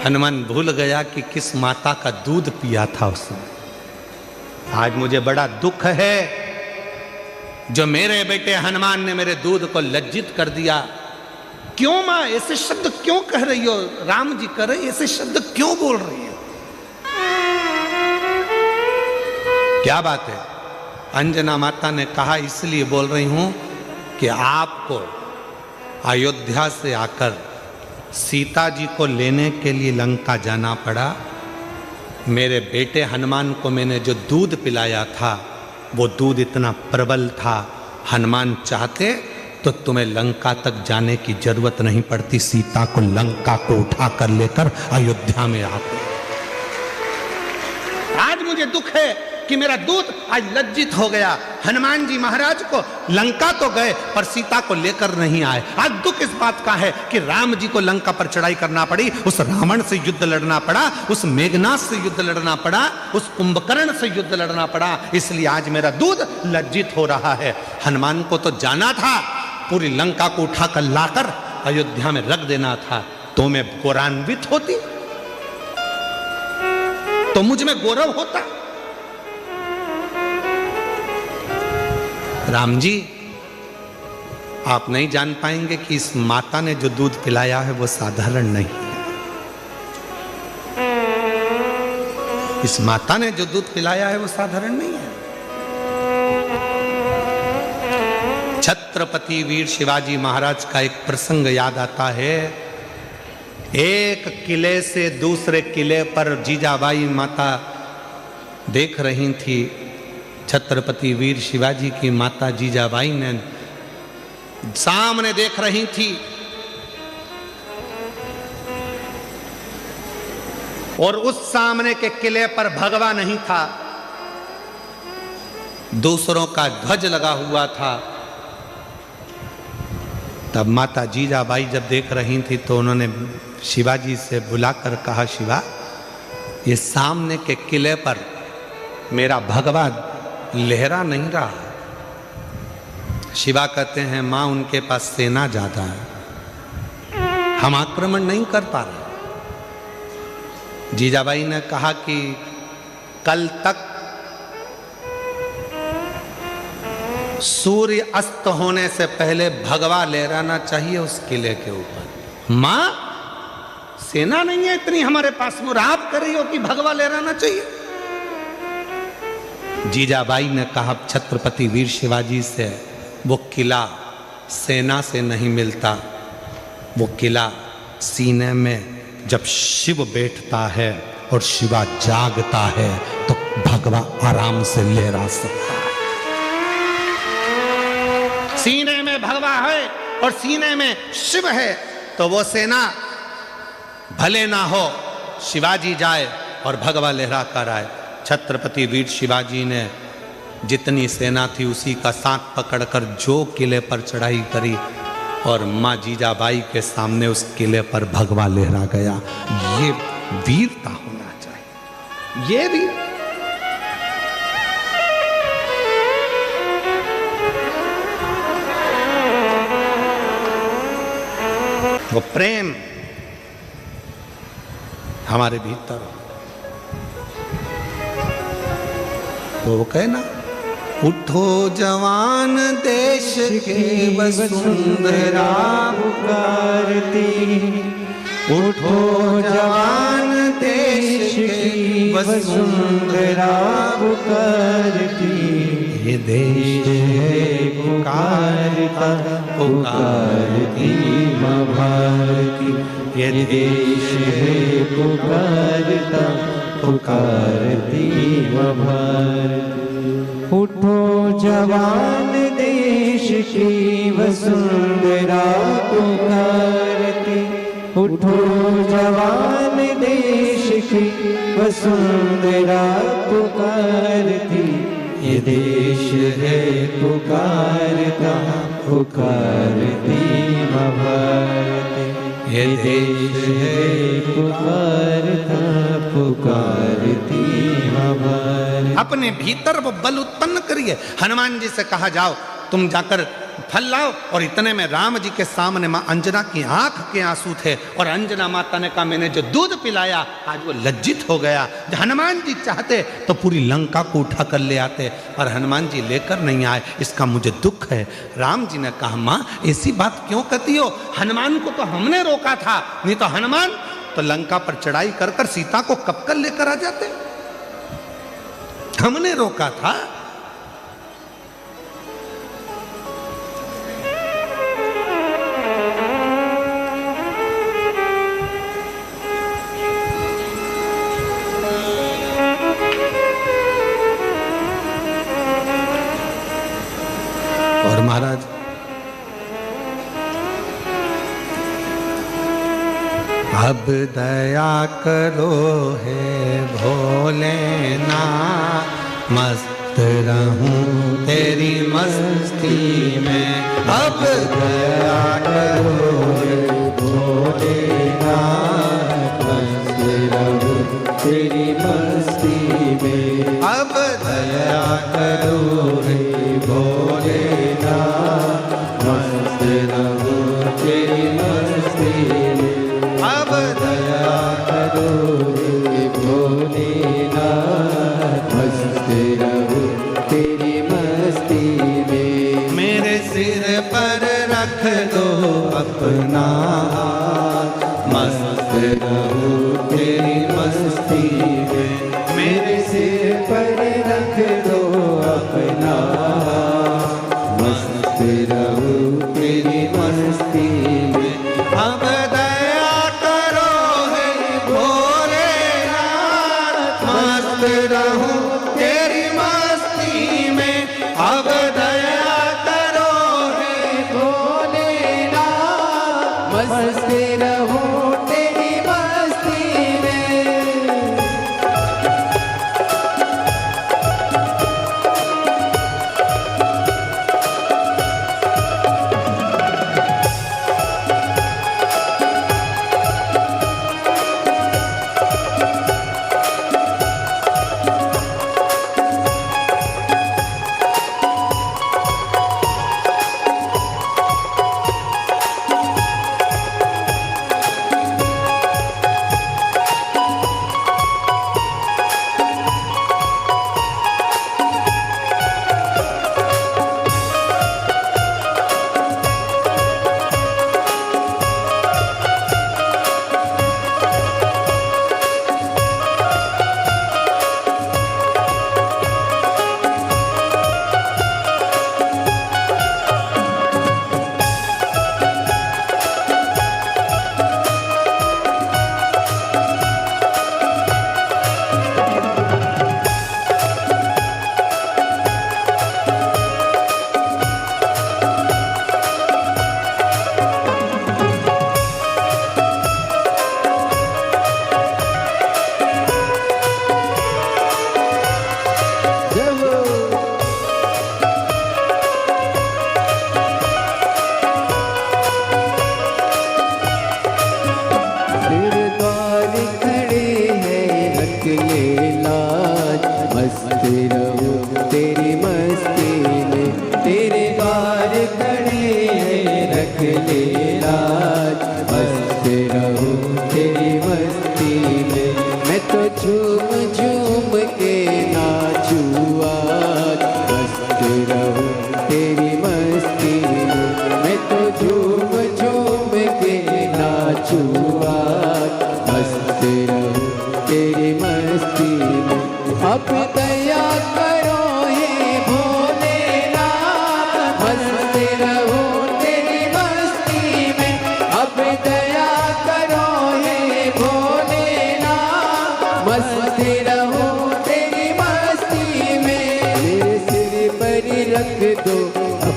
हनुमान भूल गया कि किस माता का दूध पिया था उसने। आज मुझे बड़ा दुख है जो मेरे बेटे हनुमान ने मेरे दूध को लज्जित कर दिया। क्यों मां ऐसे शब्द क्यों कह रही हो? राम जी कह रहे, ऐसे शब्द क्यों बोल रही हो? क्या बात है? अंजना माता ने कहा, इसलिए बोल रही हूं कि आपको अयोध्या से आकर सीता जी को लेने के लिए लंका जाना पड़ा। मेरे बेटे हनुमान को मैंने जो दूध पिलाया था, वो दूध इतना प्रबल था, हनुमान चाहते तो तुम्हें लंका तक जाने की जरूरत नहीं पड़ती, सीता को लंका को उठा कर लेकर अयोध्या में आते। आज मुझे दुख है कि मेरा दूध आज लज्जित हो गया। हनुमान जी महाराज को लंका तो गए पर सीता को लेकर नहीं आए। आज दुख इस बात का है कि राम जी को लंका पर चढ़ाई करना पड़ी, उस रावण से युद्ध लड़ना पड़ा, उस मेघनाथ से युद्ध लड़ना पड़ा, उस कुंभकर्ण से युद्ध लड़ना पड़ा, इसलिए आज मेरा दूध लज्जित हो रहा है। हनुमान को तो जाना था, पूरी लंका को उठाकर लाकर अयोध्या में रख देना था, तो मैं गौरवान्वित होती, तो मुझ में गौरव होता। राम जी, आप नहीं जान पाएंगे कि इस माता ने जो दूध पिलाया है वो साधारण नहीं है। इस माता ने जो दूध पिलाया है वो साधारण नहीं है। छत्रपति वीर शिवाजी महाराज का एक प्रसंग याद आता है। एक किले से दूसरे किले पर जीजाबाई माता देख रही थी। छत्रपति वीर शिवाजी की माता जीजाबाई ने सामने देख रही थी, और उस सामने के किले पर भगवा नहीं था, दूसरों का ध्वज लगा हुआ था। तब माता जीजाबाई जब देख रही थी तो उन्होंने शिवाजी से बुलाकर कहा, शिवा, ये सामने के किले पर मेरा भगवा लहरा नहीं रहा। शिवा कहते हैं, मां उनके पास सेना ज्यादा है, हम आक्रमण नहीं कर पा रहे। जीजाबाई ने कहा कि कल तक सूर्य अस्त होने से पहले भगवा लहराना चाहिए उस किले के ऊपर। मां, सेना नहीं है इतनी हमारे पास, वो आप कर रही हो कि भगवा लहराना चाहिए। जीजाबाई ने कहा छत्रपति वीर शिवाजी से, वो किला सेना से नहीं मिलता, वो किला सीने में जब शिव बैठता है और शिवा जागता है तो भगवा आराम से लहरा सकता है। सीने में भगवा है और सीने में शिव है तो वो सेना भले ना हो, शिवाजी जाए और भगवा लहरा कर आए। छत्रपति वीर शिवाजी ने जितनी सेना थी उसी का साथ पकड़कर जो किले पर चढ़ाई करी, और माँ जीजाबाई के सामने उस किले पर भगवा लहरा गया। ये वीरता होना चाहिए, ये वीर। वो प्रेम हमारे भीतर, तो वो कहे ना, उठो जवान देश के वसुंधरा पुकारती, उठो जवान देश की वसुंधरा पुकारती। ये देश है पुकारता पुकारती माँ भारती, ये देश है पुकारता पुकारती माँ भारती। उठो जवान देश की वसुंधरा पुकारती, उठो जवान देश की वसुंधरा पुकारती। ये देश है पुकारता पुकारती माँ भारती, ये देश है पुकारता पुकारती माँ भारती। अपने भीतर वो बल उत्पन्न करिए। हनुमान जी से कहा जाओ तुम जाकर फल लाओ, और इतने में राम जी के सामने मां अंजना की आंख के आंसू थे, और अंजना माता ने कहा मैंने जो दूध पिलाया आज वो लज्जित हो गया। हनुमान जी चाहते तो पूरी लंका को उठा कर ले आते, पर हनुमान जी लेकर नहीं आए, इसका मुझे दुख है। राम जी ने कहा मां ऐसी बात क्यों कहती हो, हनुमान को तो हमने रोका था, नहीं तो हनुमान तो लंका पर चढ़ाई कर कर सीता को कब कर लेकर आ जाते, हमने रोका था। और महाराज अब दया करो हे भोलेनाथ, मस्त रहूं तेरी मस्ती में। अब दया करो हे भोलेनाथ, मस्त रहूं तेरी मस्ती में। अब दया करो हे भोलेनाथ, मस्त रहूं तेरी मस्ती में। अब दया करो हे भोलेनाथ, मस्त रहूं तेरी मस्ती में। मेरे सिर पर रख दो अपना हाथ, मस्त रहूं तेरी मस्ती में। मेरे सिर पर रख दो अपना हाथ, मस्त रहूं तेरी मस्ती में। अब दया करो हे भोलेनाथ, मस्त रहूं तेरी मस्ती में। अब दया करो हे भोलेनाथ, मस्त रहूं तेरी मस्ती में।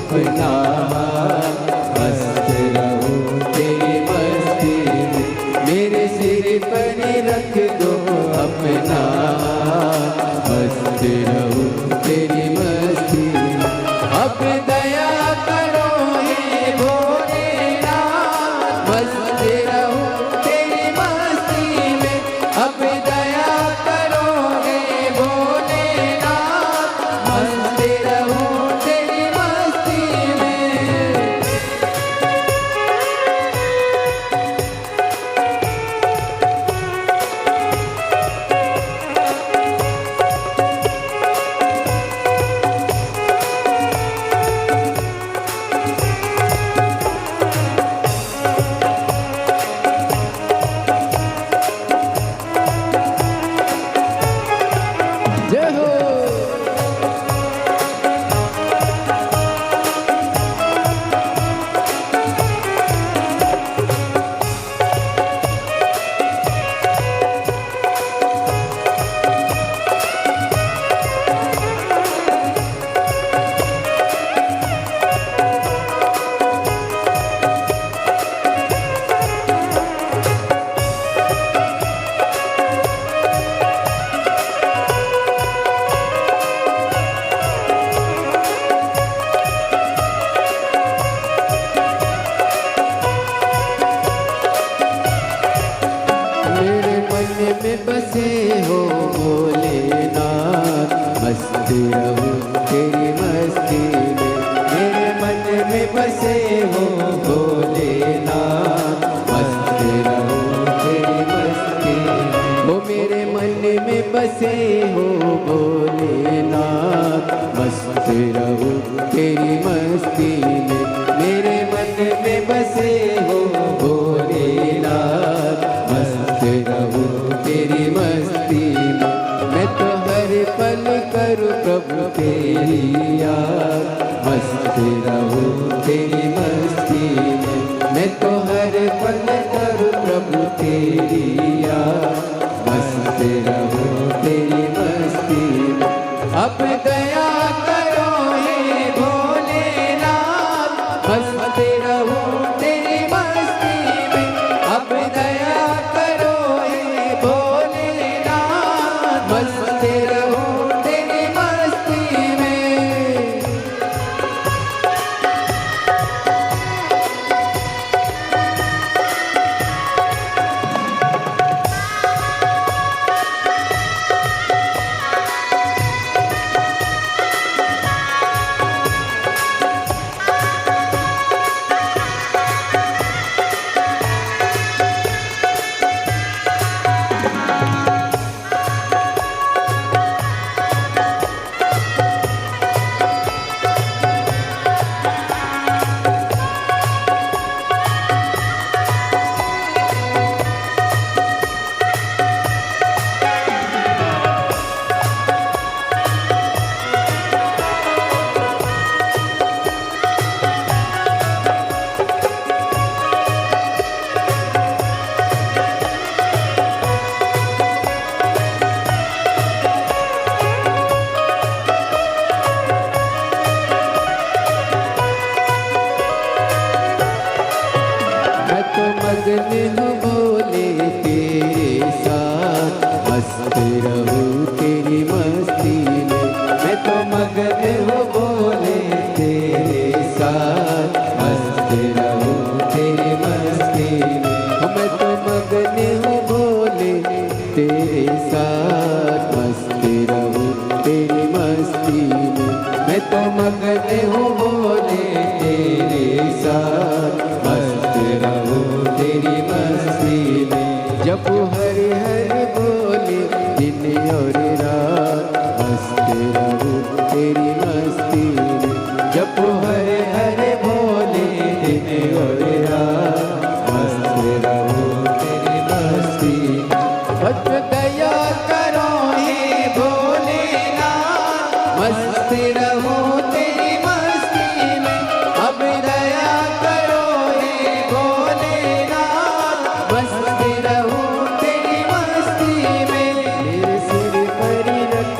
अपना मस्त रहूं तेरी मस्ती में, मेरे सिर पर रख दो अपना मस्त रहूं तेरी मस्ती में। अब दया करो हे भोलेनाथ, मस्त रहूं तेरी मस्ती में। अब दया करो हे भोलेनाथ, मस्त रहूं तेरी मस्ती में। जय हो। मेरे मन में बसे हो भोलेनाथ, मस्त रहूं तेरी मस्ती में। मेरे मन में बसे हो भोलेनाथ, मस्त रहूं तेरी मस्ती में। वो मेरे मन में बसे हो भोलेनाथ, मस्त रहूं तेरी मस्ती में। मेरे मन में बसे हो भोलेनाथ, मस्त रहूं तेरी मस्ती में। मैं तो हर पल करूं प्रभु तेरी याद, मस्त रहूं तेरी मस्ती में। मैं तो हर पल करूं प्रभु तेरी याद, मस्त रहूं तेरी मस्ती में। अब दया करो हे भोलेनाथ, मस्त रहूं तेरी मस्ती में। अब दया करो हे भोलेनाथ, मस्त रहूं तेरी मस्ती में। मैं तो मगन हूँ भोले तेरे साथ, मस्त रहूं तेरी मस्ती में। मैं तो मगन हूँ भोले तेरे साथ, मस्त रहूं तेरी मस्ती में। मैं तो मगन हूँ भोले तेरे साथ, मस्त रहूं तेरी मस्ती में। मैं तो मगन हूँ भोले तेरे साथ, मस्त रहूं तेरी मस्ती में। जब हरि हरि बोले दिन और रात, मस्त रहूं तेरी मस्ती में। जब हरि हरि बोले दिन और रात, मस्त रहूं तेरी मस्ती में। बस दया करो हे भोलेनाथ, मस्त रहूं तेरी मस्ती में। अब दया करो हे भोलेनाथ, मस्त रहूं तेरी मस्ती में। मेरे सिर पर रख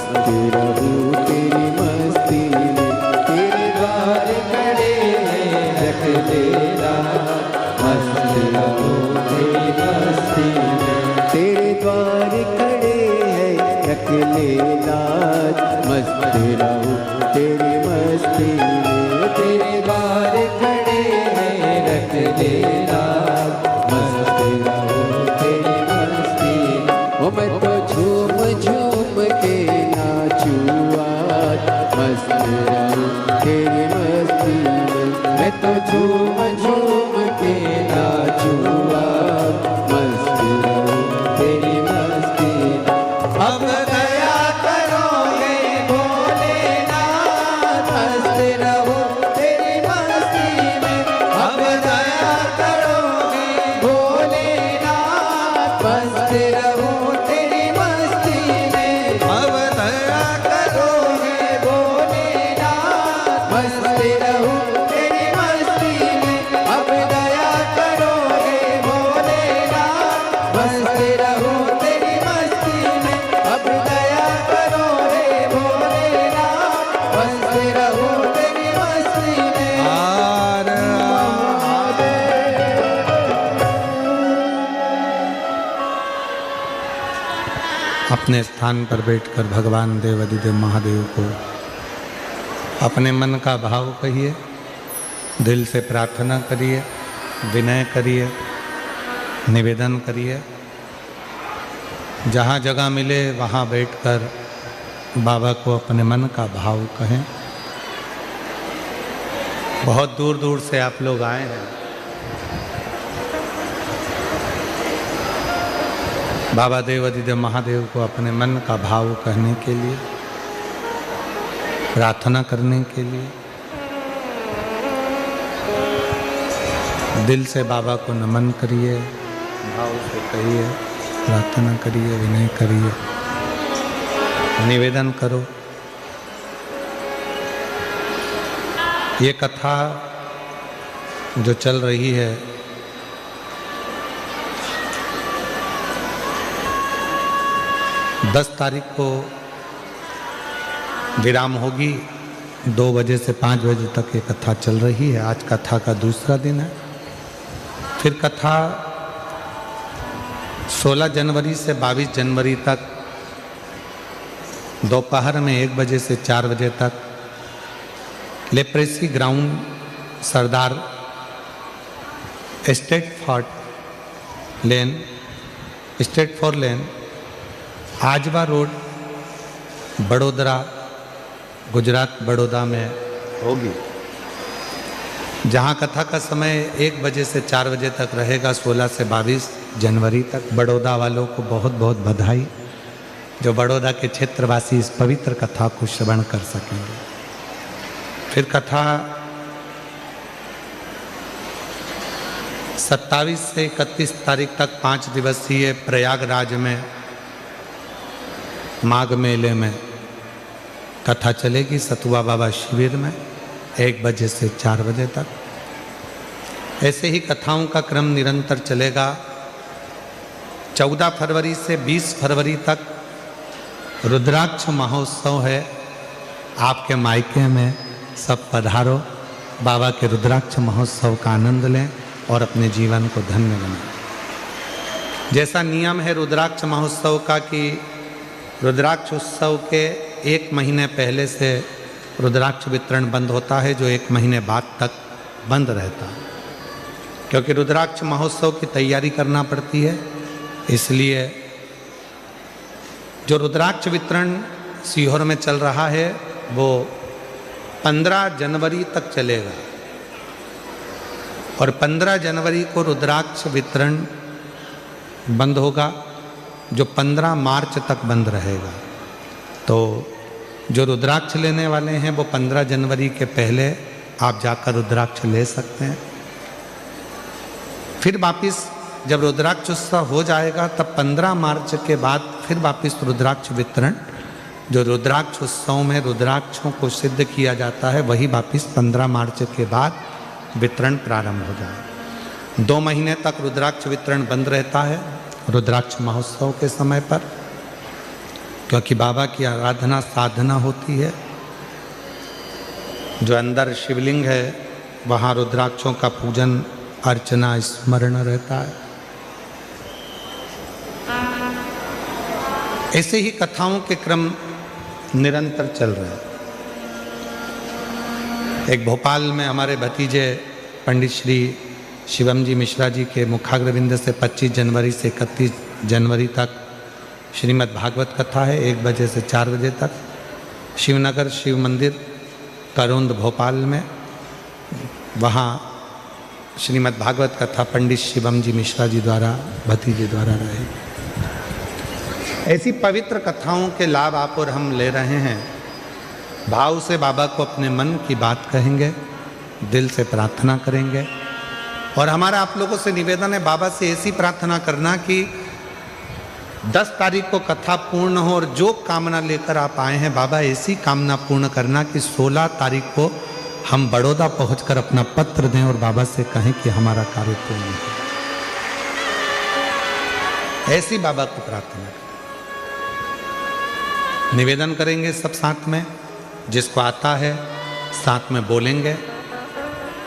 मस्त रहूं तेरी मस्ती में। तेरे द्वार खड़े हैं रख देना, मस्त रहूं तेरी मस्ती में। तेरे द्वार खड़े हैं रख लेना, मस्त रहूं तेरी मस्ती में। तेरे द्वार खड़े हैं रख लेना, मस्त रहूं तेरी मस्ती में। ओ मैं तो झूम झूम के नाचूं आज, मस्त रहूं तेरी मस्ती में। मैं तो झूम झूम के नाचूं आज, मस्त रहूं तेरी मस्ती में। अब दया करोगे भोलेनाथ, मस्त रहूं तेरी मस्ती में। अब दया करोगे भोलेनाथ, मस्त रहूं तेरी मस्ती में। अब दया करोगे भोलेनाथ, मस्त रहूं तेरी मस्ती में। अब दया करोगे भोलेनाथ, मस्त रहूं तेरी मस्ती में। अब दया करोगे भोलेनाथ, मस्त रहूं तेरी मस्ती में। अपने स्थान पर बैठकर भगवान देवाधिदेव महादेव को अपने मन का भाव कहिए, दिल से प्रार्थना करिए, विनय करिए, निवेदन करिए। जहाँ जगह मिले वहाँ बैठकर बाबा को अपने मन का भाव कहें। बहुत दूर दूर से आप लोग आए हैं। बाबा देवाधिदेव महादेव को अपने मन का भाव कहने के लिए, प्रार्थना करने के लिए। दिल से बाबा को नमन करिए, भाव से कहिए, प्रार्थना करिए, विनय करिए, निवेदन करो। ये कथा जो चल रही है, दस तारीख को विराम होगी। 2 बजे से 5 बजे तक ये कथा चल रही है। आज कथा का दूसरा दिन है। फिर कथा 16 जनवरी से 22 जनवरी तक दोपहर में 1 बजे से 4 बजे तक leprosy ground, Sardar state for lane, Ajwa road, Vadodara, Gujarat, Baroda में होगी। जहां कथा का समय 1 बजे से 4 बजे तक रहेगा। 16 से 22 जनवरी तक। बड़ौदा वालों को बहुत बहुत बधाई, जो बड़ौदा के क्षेत्रवासी इस पवित्र कथा को श्रवण कर सकेंगे। फिर कथा 27 से 31 तारीख तक 5 दिवसीय प्रयागराज में माघ मेले में कथा चलेगी। सतुआ बाबा शिविर में 1 बजे से 4 बजे तक। ऐसे ही कथाओं का क्रम निरंतर चलेगा। 14 फरवरी से 20 फरवरी तक रुद्राक्ष महोत्सव है। आपके मायके में सब पधारो, बाबा के रुद्राक्ष महोत्सव का आनंद लें और अपने जीवन को धन्य बनाएं। जैसा नियम है रुद्राक्ष महोत्सव का कि रुद्राक्ष उत्सव के 1 महीने पहले से रुद्राक्ष वितरण बंद होता है, जो 1 महीने बाद तक बंद रहता है, क्योंकि रुद्राक्ष महोत्सव की तैयारी करना पड़ती है। इसलिए जो रुद्राक्ष वितरण सीहोर में चल रहा है वो 15 जनवरी तक चलेगा और 15 जनवरी को रुद्राक्ष वितरण बंद होगा, जो 15 मार्च तक बंद रहेगा। तो जो रुद्राक्ष लेने वाले हैं वो 15 जनवरी के पहले आप जाकर रुद्राक्ष ले सकते हैं। फिर वापस जब रुद्राक्ष उत्सव हो जाएगा तब 15 मार्च के बाद फिर वापस रुद्राक्ष वितरण, जो रुद्राक्ष उत्सव में रुद्राक्षों को सिद्ध किया जाता है, वही वापस 15 मार्च के बाद वितरण प्रारंभ हो जाए। 2 महीने तक रुद्राक्ष वितरण बंद रहता है रुद्राक्ष महोत्सव के समय पर। क्योंकि बाबा की आराधना साधना होती है। जो अंदर शिवलिंग है वहाँ रुद्राक्षों का पूजन अर्चना स्मरण रहता है। ऐसे ही कथाओं के क्रम निरंतर चल रहे हैं। एक भोपाल में हमारे भतीजे पंडित श्री शिवम जी मिश्रा जी के मुखाग्रविंद से 25 जनवरी से 31 जनवरी तक श्रीमद् भागवत कथा है, 1 बजे से 4 बजे तक, शिवनगर शिव मंदिर करोंद भोपाल में। वहाँ श्रीमद् भागवत कथा पंडित शिवम जी मिश्रा जी द्वारा भतीजे द्वारा रहे। ऐसी पवित्र कथाओं के लाभ आप और हम ले रहे हैं। भाव से बाबा को अपने मन की बात कहेंगे, दिल से प्रार्थना करेंगे। और हमारा आप लोगों से निवेदन है, बाबा से ऐसी प्रार्थना करना कि 10 तारीख को कथा पूर्ण हो और जो कामना लेकर आप आए हैं बाबा ऐसी कामना पूर्ण करना कि 16 तारीख को हम बड़ौदा पहुंचकर अपना पत्र दें और बाबा से कहें कि हमारा कार्य पूर्ण हो। ऐसी बाबा को प्रार्थना करें। निवेदन करेंगे सब साथ में, जिसको आता है साथ में बोलेंगे।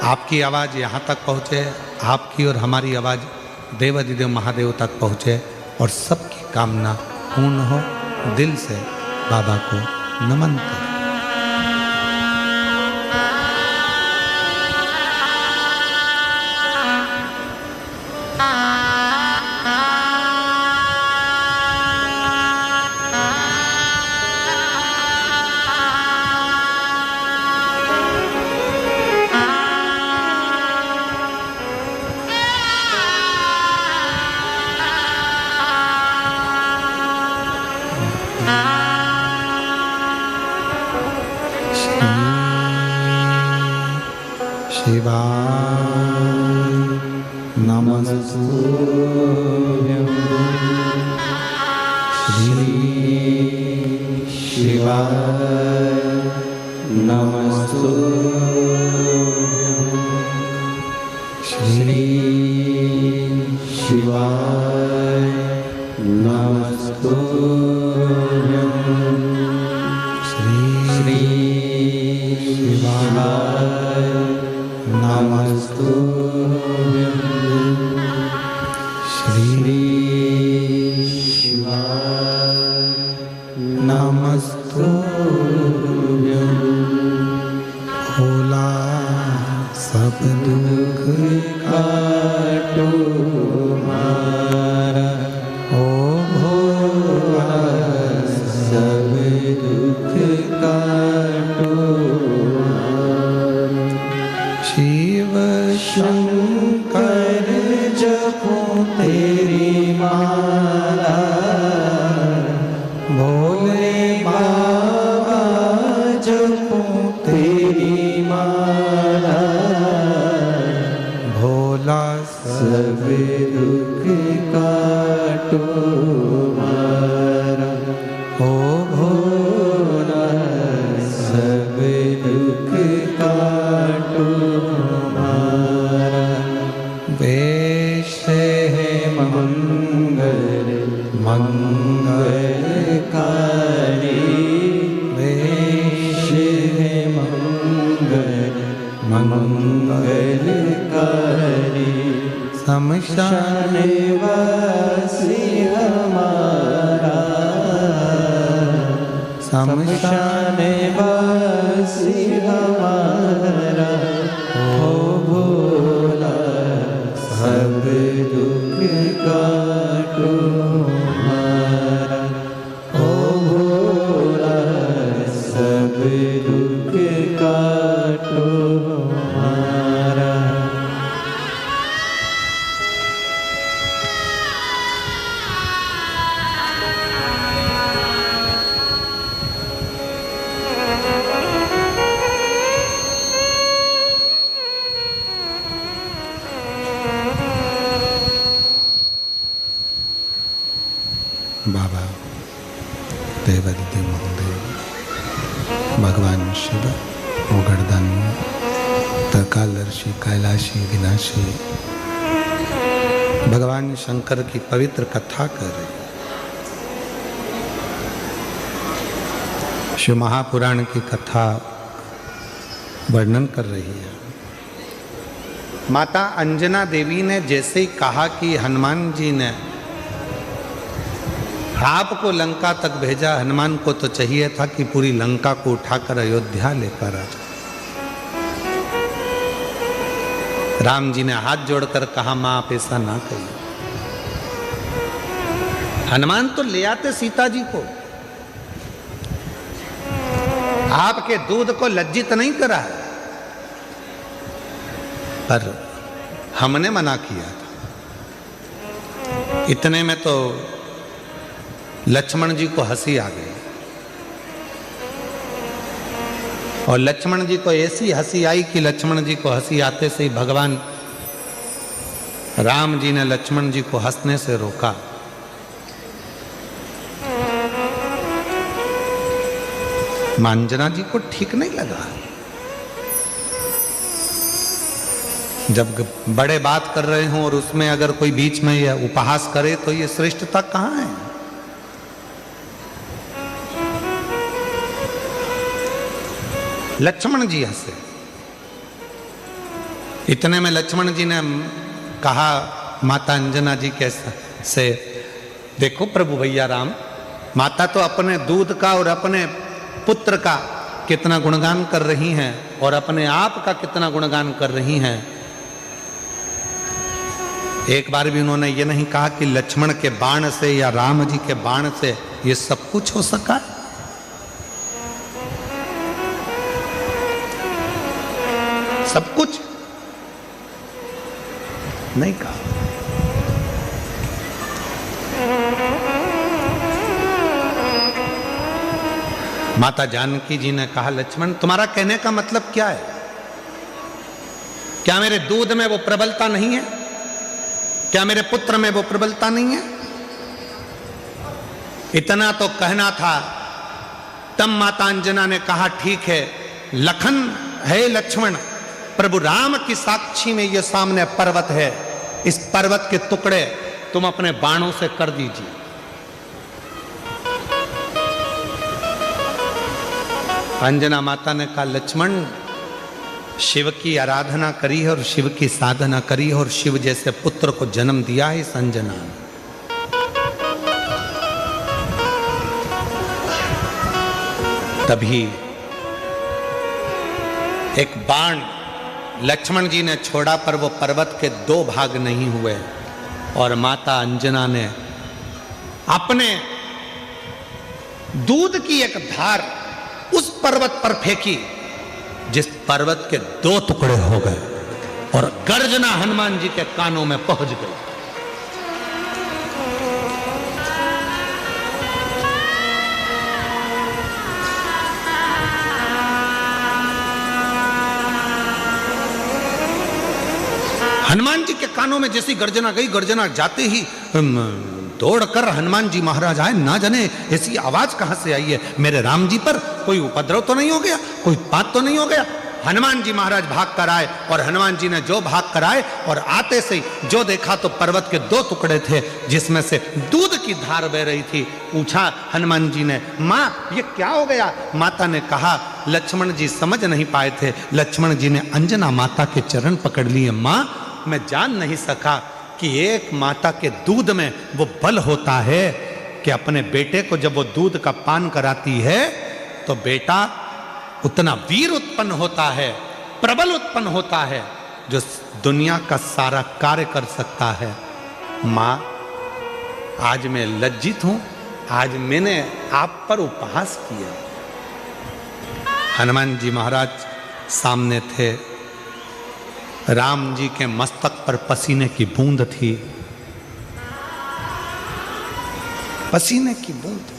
आपकी आवाज़ यहाँ तक पहुँचे, आपकी और हमारी आवाज़ देवाधिदेव महादेव तक पहुँचे और सबकी कामना पूर्ण हो। दिल से बाबा को नमन करें। शिवाय नमस्तुभ्यं श्री शिवाय नमस्तुभ्यं श्री शिवाय नमस्तुभ्यं श्री शिवाय नमस्तुभ्यं श्री शिवाय नमस्तुभ्यं। भोला सब दुख काटो मारा, ओ भोला सब दुख काटो। शिव शंकर जपो तेरी माला, भोले बाबा जपो तेरी माला। भोला सब दुख काटो मारा, ओ भोला सब दुख काटो मारा। वेश है मंगल मंगलकारी, वेश है मंगल मंगलकारी। शमशान वासी हमारा, शमशान वासी हमारा। हो भोला सब दुख काटो मारा, हो भोला सब दुख काटो मारा। बाबा देवाधिदेव महादेव, भगवान शिव, ओगड़दानी, त्रिकालदर्शी, कैलाशी, विनाशी, भगवान शंकर की पवित्र कथा कर रहे। शिव महापुराण की कथा वर्णन कर रही है। माता अंजना देवी ने जैसे ही कहा कि हनुमान जी ने आपको लंका तक भेजा, हनुमान को तो चाहिए था कि पूरी लंका को उठाकर अयोध्या लेकर आ जाए। राम जी ने हाथ जोड़कर कहा, मां आप ऐसा ना कहिए। हनुमान तो ले आते सीता जी को, आपके दूध को लज्जित नहीं करा है, पर हमने मना किया था। इतने में तो लक्ष्मण जी को हंसी आ गई, और लक्ष्मण जी को ऐसी हंसी आई कि लक्ष्मण जी को हंसी आते से ही भगवान राम जी ने लक्ष्मण जी को हंसने से रोका। अंजना जी को ठीक नहीं लगा। जब बड़े बात कर रहे हों और उसमें अगर कोई बीच में यह उपहास करे तो ये श्रेष्ठता कहां है? लक्ष्मण जी हंसे। इतने में लक्ष्मण जी ने कहा माता अंजना जी से, देखो प्रभु भैया राम, माता तो अपने दूध का और अपने पुत्र का कितना गुणगान कर रही हैं और अपने आप का कितना गुणगान कर रही हैं। एक बार भी उन्होंने ये नहीं कहा कि लक्ष्मण के बाण से या राम जी के बाण से ये सब कुछ हो सका। सब कुछ नहीं कहा। माता जानकी जी ने कहा, लक्ष्मण तुम्हारा कहने का मतलब क्या है? क्या मेरे दूध में वो प्रबलता नहीं है? क्या मेरे पुत्र में वो प्रबलता नहीं है? इतना तो कहना था। तब माता अंजना ने कहा, ठीक है लखन है लक्ष्मण, प्रभु राम की साक्षी में ये सामने पर्वत है, इस पर्वत के टुकड़े तुम अपने बाणों से कर दीजिए। अंजना माता ने कहा, लक्ष्मण शिव की आराधना करी है और शिव की साधना करी है और शिव जैसे पुत्र को जन्म दिया है इस अंजना ने। तभी एक बाण लक्ष्मण जी ने छोड़ा, पर वो पर्वत के दो भाग नहीं हुए, और माता अंजना ने अपने दूध की एक धार उस पर्वत पर फेंकी, जिस पर्वत के दो टुकड़े हो गए और गर्जना हनुमान जी के कानों में पहुंच गई। हनुमान जी के कानों में जैसी गर्जना गई, गर्जना जाते ही दौड़कर हनुमान जी महाराज आए। ना जाने ऐसी आवाज कहां से आई है, मेरे राम जी पर कोई उपद्रव तो नहीं हो गया, कोई बात तो नहीं हो गया। हनुमान जी महाराज भाग कर आए, और हनुमान जी ने जो भाग कर आए और आते से जो देखा तो पर्वत के दो टुकड़े थे जिसमें से दूध की धार बह रही थी। पूछा हनुमान जी ने, मां ये क्या हो गया? माता ने कहा, लक्ष्मण जी समझ नहीं पाए थे। लक्ष्मण जी ने अंजना माता के चरण पकड़ लिए। मां मैं जान नहीं सका कि एक माता के दूध में वो बल होता है कि अपने बेटे को जब वो दूध का पान कराती है तो बेटा उतना वीर उत्पन्न होता है, प्रबल उत्पन्न होता है, जो दुनिया का सारा कार्य कर सकता है। मां आज मैं लज्जित हूं, आज मैंने आप पर उपहास किया। हनुमान जी महाराज सामने थे, राम जी के मस्तक पर पसीने की बूंद थी, पसीने की बूंद।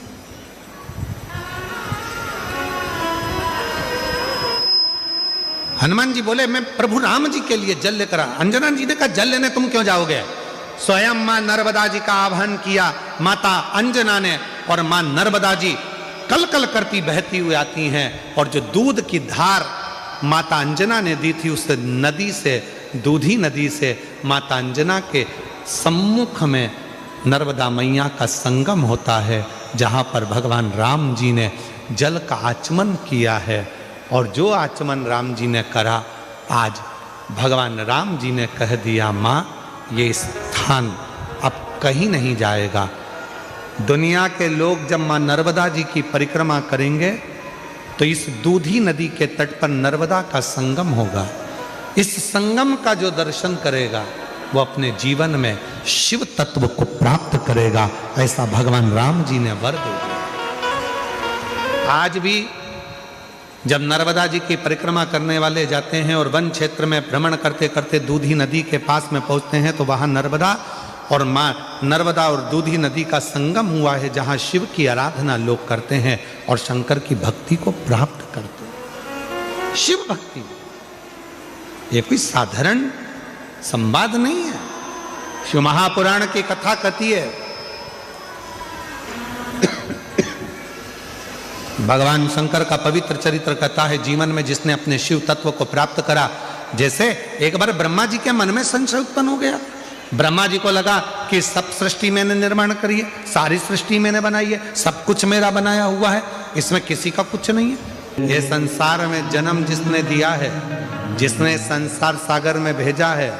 हनुमान जी बोले, मैं प्रभु राम जी के लिए जल लेकर आ। अंजना जी ने कहा, जल लेने तुम क्यों जाओगे? स्वयं मां नर्मदा जी का आह्वान किया माता अंजना ने, और मां नर्मदा जी कल कल करती बहती हुई आती हैं, और जो दूध की धार माता अंजना ने दी थी उस नदी से, दूधी नदी से माता अंजना के सम्मुख में नर्मदा मैया का संगम होता है, जहाँ पर भगवान राम जी ने जल का आचमन किया है। और जो आचमन राम जी ने करा, आज भगवान राम जी ने कह दिया, माँ ये स्थान अब कहीं नहीं जाएगा। दुनिया के लोग जब माँ नर्मदा जी की परिक्रमा करेंगे तो इस दूधी नदी के तट पर नर्मदा का संगम होगा। इस संगम का जो दर्शन करेगा वो अपने जीवन में शिव तत्व को प्राप्त करेगा, ऐसा भगवान राम जी ने वर दे दिया। आज भी जब नर्मदा जी की परिक्रमा करने वाले जाते हैं और वन क्षेत्र में भ्रमण करते करते दूधी नदी के पास में पहुंचते हैं तो वहां नर्मदा और माँ नर्मदा और दूधी नदी का संगम हुआ है, जहां शिव की आराधना लोग करते हैं और शंकर की भक्ति को प्राप्त करते हैं। शिव भक्ति ये कोई साधारण संवाद नहीं है। शिव महापुराण की कथा कथी है, भगवान शंकर का पवित्र चरित्र कथा है। जीवन में जिसने अपने शिव तत्व को प्राप्त करा, जैसे एक बार ब्रह्मा जी के मन में संशय उत्पन्न हो गया। ब्रह्मा जी को लगा कि सब सृष्टि मैंने निर्माण करी है, सारी सृष्टि मैंने बनाई है, सब कुछ मेरा बनाया हुआ है, इसमें किसी का कुछ नहीं है। ये संसार में जन्म जिसने दिया है, जिसने संसार सागर में भेजा है,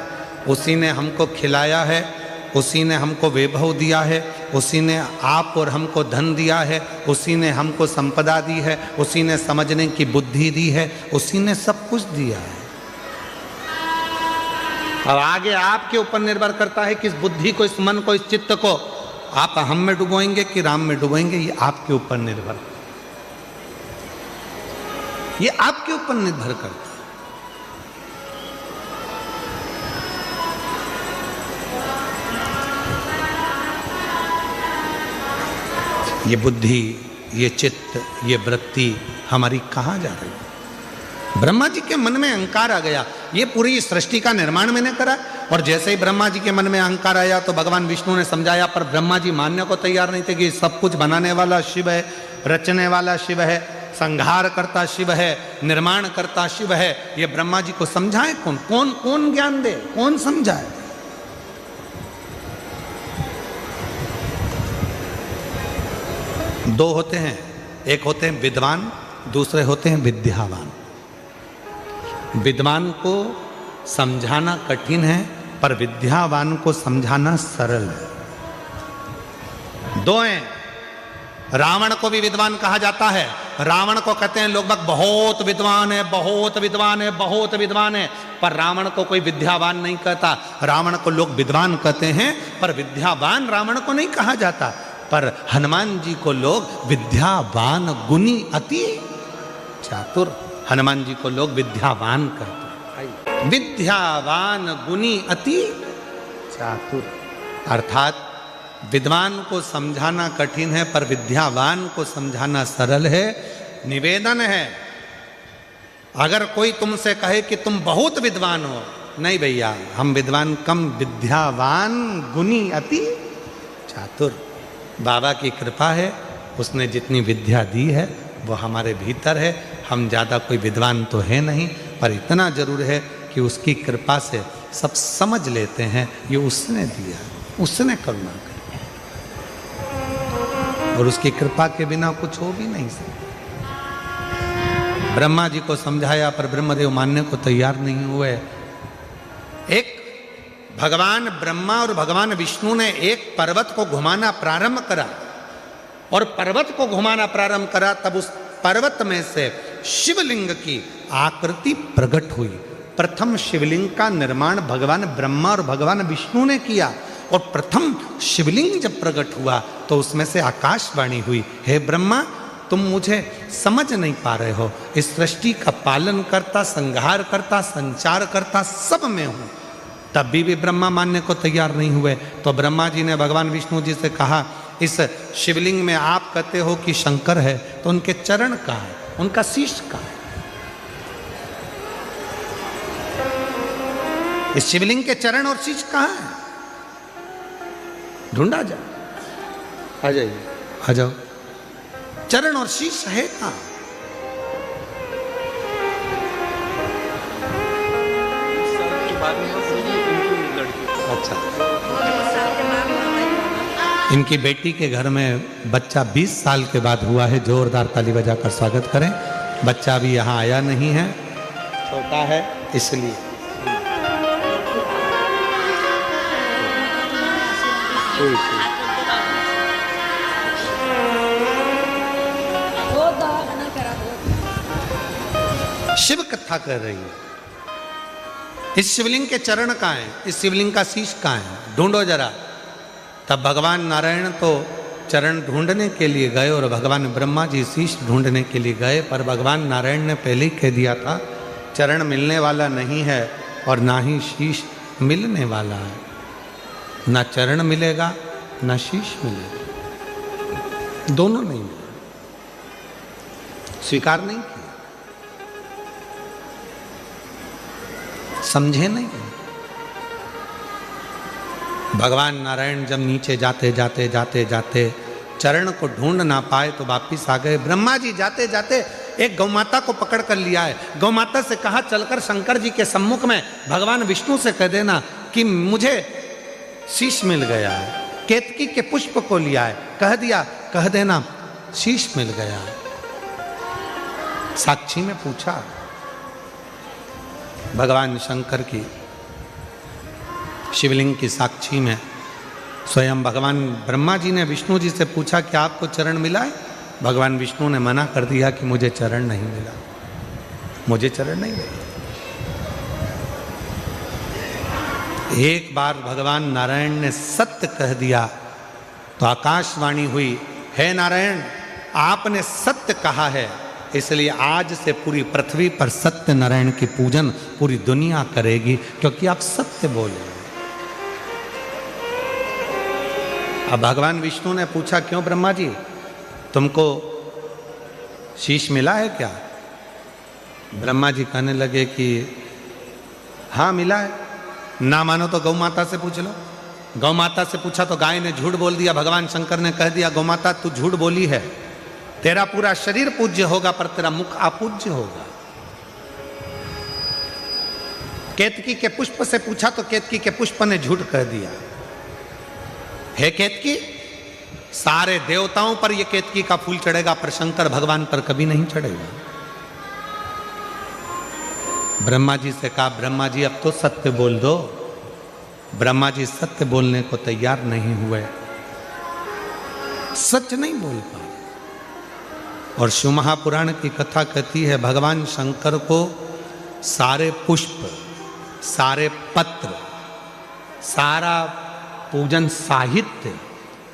उसी ने हमको खिलाया है, उसी ने हमको वैभव दिया है, उसी ने आप और हमको धन दिया है, उसी ने हमको संपदा दी है, उसी ने समझने की बुद्धि दी है, उसी ने सब कुछ दिया है। अब आगे आपके ऊपर निर्भर करता है कि इस बुद्धि को, इस मन को, इस चित्त को आप हम में डुबोएंगे कि राम में डुबोएंगे, ये आपके ऊपर निर्भर, ये आपके ऊपर निर्भर करता है। ये बुद्धि, ये चित्त, ये वृत्ति हमारी कहाँ जा रही है? ब्रह्मा जी के मन में अहंकार आ गया, ये पूरी सृष्टि का निर्माण मैंने करा। और जैसे ही ब्रह्मा जी के मन में अहंकार आया तो भगवान विष्णु ने समझाया, पर ब्रह्मा जी मानने को तैयार नहीं थे कि सब कुछ बनाने वाला शिव है, रचने वाला शिव है, संहार करता शिव है, निर्माण करता शिव है। ये ब्रह्मा जी को समझाए कौन? कौन कौन ज्ञान दे, कौन समझाए? दो होते हैं, एक होते हैं विद्वान, दूसरे होते हैं विद्यावान। विद्वान को समझाना कठिन है, पर विद्यावान को समझाना सरल है। दो हैं। रावण को भी विद्वान कहा जाता है। रावण को कहते हैं लोग बहुत विद्वान है, बहुत विद्वान है, बहुत विद्वान है, पर रावण को कोई विद्यावान नहीं कहता। रावण को लोग विद्वान कहते हैं, पर विद्यावान रावण को नहीं कहा जाता। पर हनुमान जी को लोग विद्यावान गुणी अति चातुर, हनुमान जी को लोग विद्यावान कहते हैं। विद्यावान गुणी अति चातुर, अर्थात विद्वान को समझाना कठिन है, पर विद्यावान को समझाना सरल है। निवेदन है, अगर कोई तुमसे कहे कि तुम बहुत विद्वान हो, नहीं भैया, हम विद्वान कम, विद्यावान गुणी अति चातुर। बाबा की कृपा है, उसने जितनी विद्या दी है वो हमारे भीतर है। हम ज़्यादा कोई विद्वान तो है नहीं, पर इतना जरूर है कि उसकी कृपा से सब समझ लेते हैं, ये उसने दिया, उसने करुणा की, और उसकी कृपा के बिना कुछ हो भी नहीं सकता। ब्रह्मा जी को समझाया, पर ब्रह्मदेव मानने को तैयार नहीं हुए। एक भगवान ब्रह्मा और भगवान विष्णु ने एक पर्वत को घुमाना प्रारंभ करा, और पर्वत को घुमाना प्रारंभ करा, तब उस पर्वत में से शिवलिंग की आकृति प्रकट हुई। प्रथम शिवलिंग का निर्माण भगवान ब्रह्मा और भगवान विष्णु ने किया, और प्रथम शिवलिंग जब प्रकट हुआ तो उसमें से आकाशवाणी हुई, हे ब्रह्मा, तुम मुझे समझ नहीं पा रहे हो, इस सृष्टि का पालन करता, संहार करता, संचार करता सब मैं हूं। तब भी ब्रह्मा मानने को तैयार नहीं हुए। तो ब्रह्मा जी ने भगवान विष्णु जी से कहा, इस शिवलिंग में आप कहते हो कि शंकर है, तो उनके चरण कहाँ है, उनका शीश कहाँ है? इस शिवलिंग के चरण और शीश कहाँ है? ढूंढा जा, आ जाइए, आ जाओ। चरण और शीश है कहाँ? अच्छा, इनकी बेटी के घर में बच्चा 20 साल के बाद हुआ है। जोरदार ताली बजाकर स्वागत करें। बच्चा भी यहाँ आया नहीं है, छोटा है इसलिए। शिव कथा कर रही है। इस शिवलिंग के चरण कहाँ हैं? इस शिवलिंग का शीश कहाँ है? ढूंढो जरा। तब भगवान नारायण तो चरण ढूंढने के लिए गए और भगवान ब्रह्मा जी शीश ढूंढने के लिए गए, पर भगवान नारायण ने पहले ही कह दिया था चरण मिलने वाला नहीं है और ना ही शीश मिलने वाला है। ना चरण मिलेगा ना शीश मिलेगा, दोनों नहीं मिले, स्वीकार नहीं किया, समझे नहीं। भगवान नारायण जब नीचे जाते जाते जाते जाते चरण को ढूंढ ना पाए तो वापिस आ गए। ब्रह्मा जी जाते जाते एक गौमाता को पकड़ कर लिया है। गौमाता से कहा चलकर शंकर जी के सम्मुख में भगवान विष्णु से कह देना कि मुझे शीश मिल गया है। केतकी के पुष्प को लिया है, कह दिया, कह देना शीश मिल गया है। साक्षी में पूछा भगवान शंकर की, शिवलिंग की साक्षी में स्वयं भगवान ब्रह्मा जी ने विष्णु जी से पूछा कि आपको चरण मिला है? भगवान विष्णु ने मना कर दिया कि मुझे चरण नहीं मिला, मुझे चरण नहीं मिला। एक बार भगवान नारायण ने सत्य कह दिया तो आकाशवाणी हुई, हे नारायण आपने सत्य कहा है, इसलिए आज से पूरी पृथ्वी पर सत्य नारायण की पूजन पूरी दुनिया करेगी, क्योंकि आप सत्य बोले। अब भगवान विष्णु ने पूछा क्यों ब्रह्मा जी, तुमको शीश मिला है क्या? ब्रह्मा जी कहने लगे कि हाँ मिला है। ना मानो तो गौ माता से पूछ लो। गौ माता से पूछा तो गाय ने झूठ बोल दिया। भगवान शंकर ने कह दिया गौ माता तू झूठ बोली है, तेरा पूरा शरीर पूज्य होगा पर तेरा मुख अपूज्य होगा। केतकी के पुष्प से पूछा तो केतकी के पुष्प ने झूठ कह दिया। हे केतकी, सारे देवताओं पर यह केतकी का फूल चढ़ेगा पर शंकर भगवान पर कभी नहीं चढ़ेगा। ब्रह्मा जी से कहा ब्रह्मा जी अब तो सत्य बोल दो। ब्रह्मा जी सत्य बोलने को तैयार नहीं हुए, सच नहीं बोल पाए। और शिव महापुराण की कथा कहती है भगवान शंकर को सारे पुष्प, सारे पत्र, सारा पूजन साहित्य,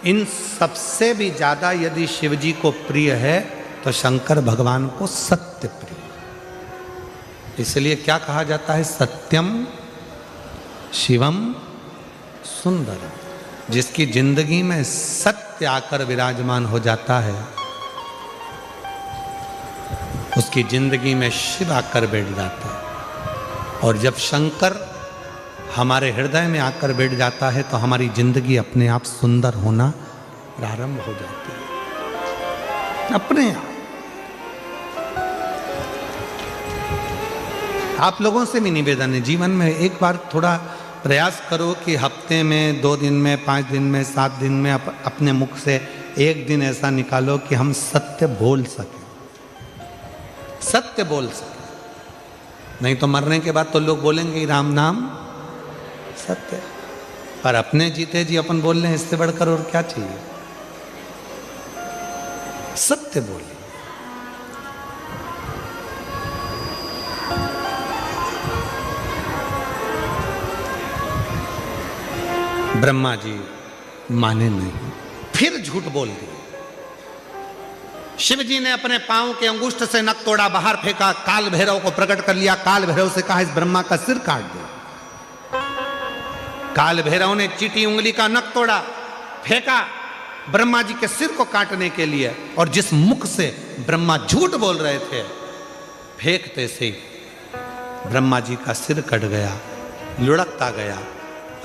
इन सबसे भी ज्यादा यदि शिव जी को प्रिय है तो शंकर भगवान को सत्य प्रिय। इसलिए क्या कहा जाता है, सत्यम शिवम सुंदरम। जिसकी जिंदगी में सत्य आकर विराजमान हो जाता है उसकी जिंदगी में शिव आकर बैठ जाता है। और जब शंकर हमारे हृदय में आकर बैठ जाता है तो हमारी जिंदगी अपने आप सुंदर होना प्रारंभ हो जाती है, अपने आप। आप लोगों से भी निवेदन है, जीवन में एक बार थोड़ा प्रयास करो कि हफ्ते में, 2 दिन में, 5 दिन में, 7 दिन में अपने मुख से एक दिन ऐसा निकालो कि हम सत्य बोल सकें, सत्य बोल सकें। नहीं तो मरने के बाद तो लोग बोलेंगे राम नाम सत्य, पर अपने जीते जी अपन बोल रहे हैं, इससे बढ़कर और क्या चाहिए। सत्य बोले। ब्रह्मा जी माने नहीं, फिर झूठ बोल दिए। शिव जी ने अपने पांव के अंगुष्ठ से नख तोड़ा, बाहर फेंका, काल भैरव को प्रकट कर लिया। काल भैरव से कहा इस ब्रह्मा का सिर काट दो। काल भैरव ने चीटी उंगली का नख तोड़ा, फेंका ब्रह्मा जी के सिर को काटने के लिए। और जिस मुख से ब्रह्मा झूठ बोल रहे थे, फेंकते से ब्रह्मा जी का सिर कट गया, लुढ़कता गया,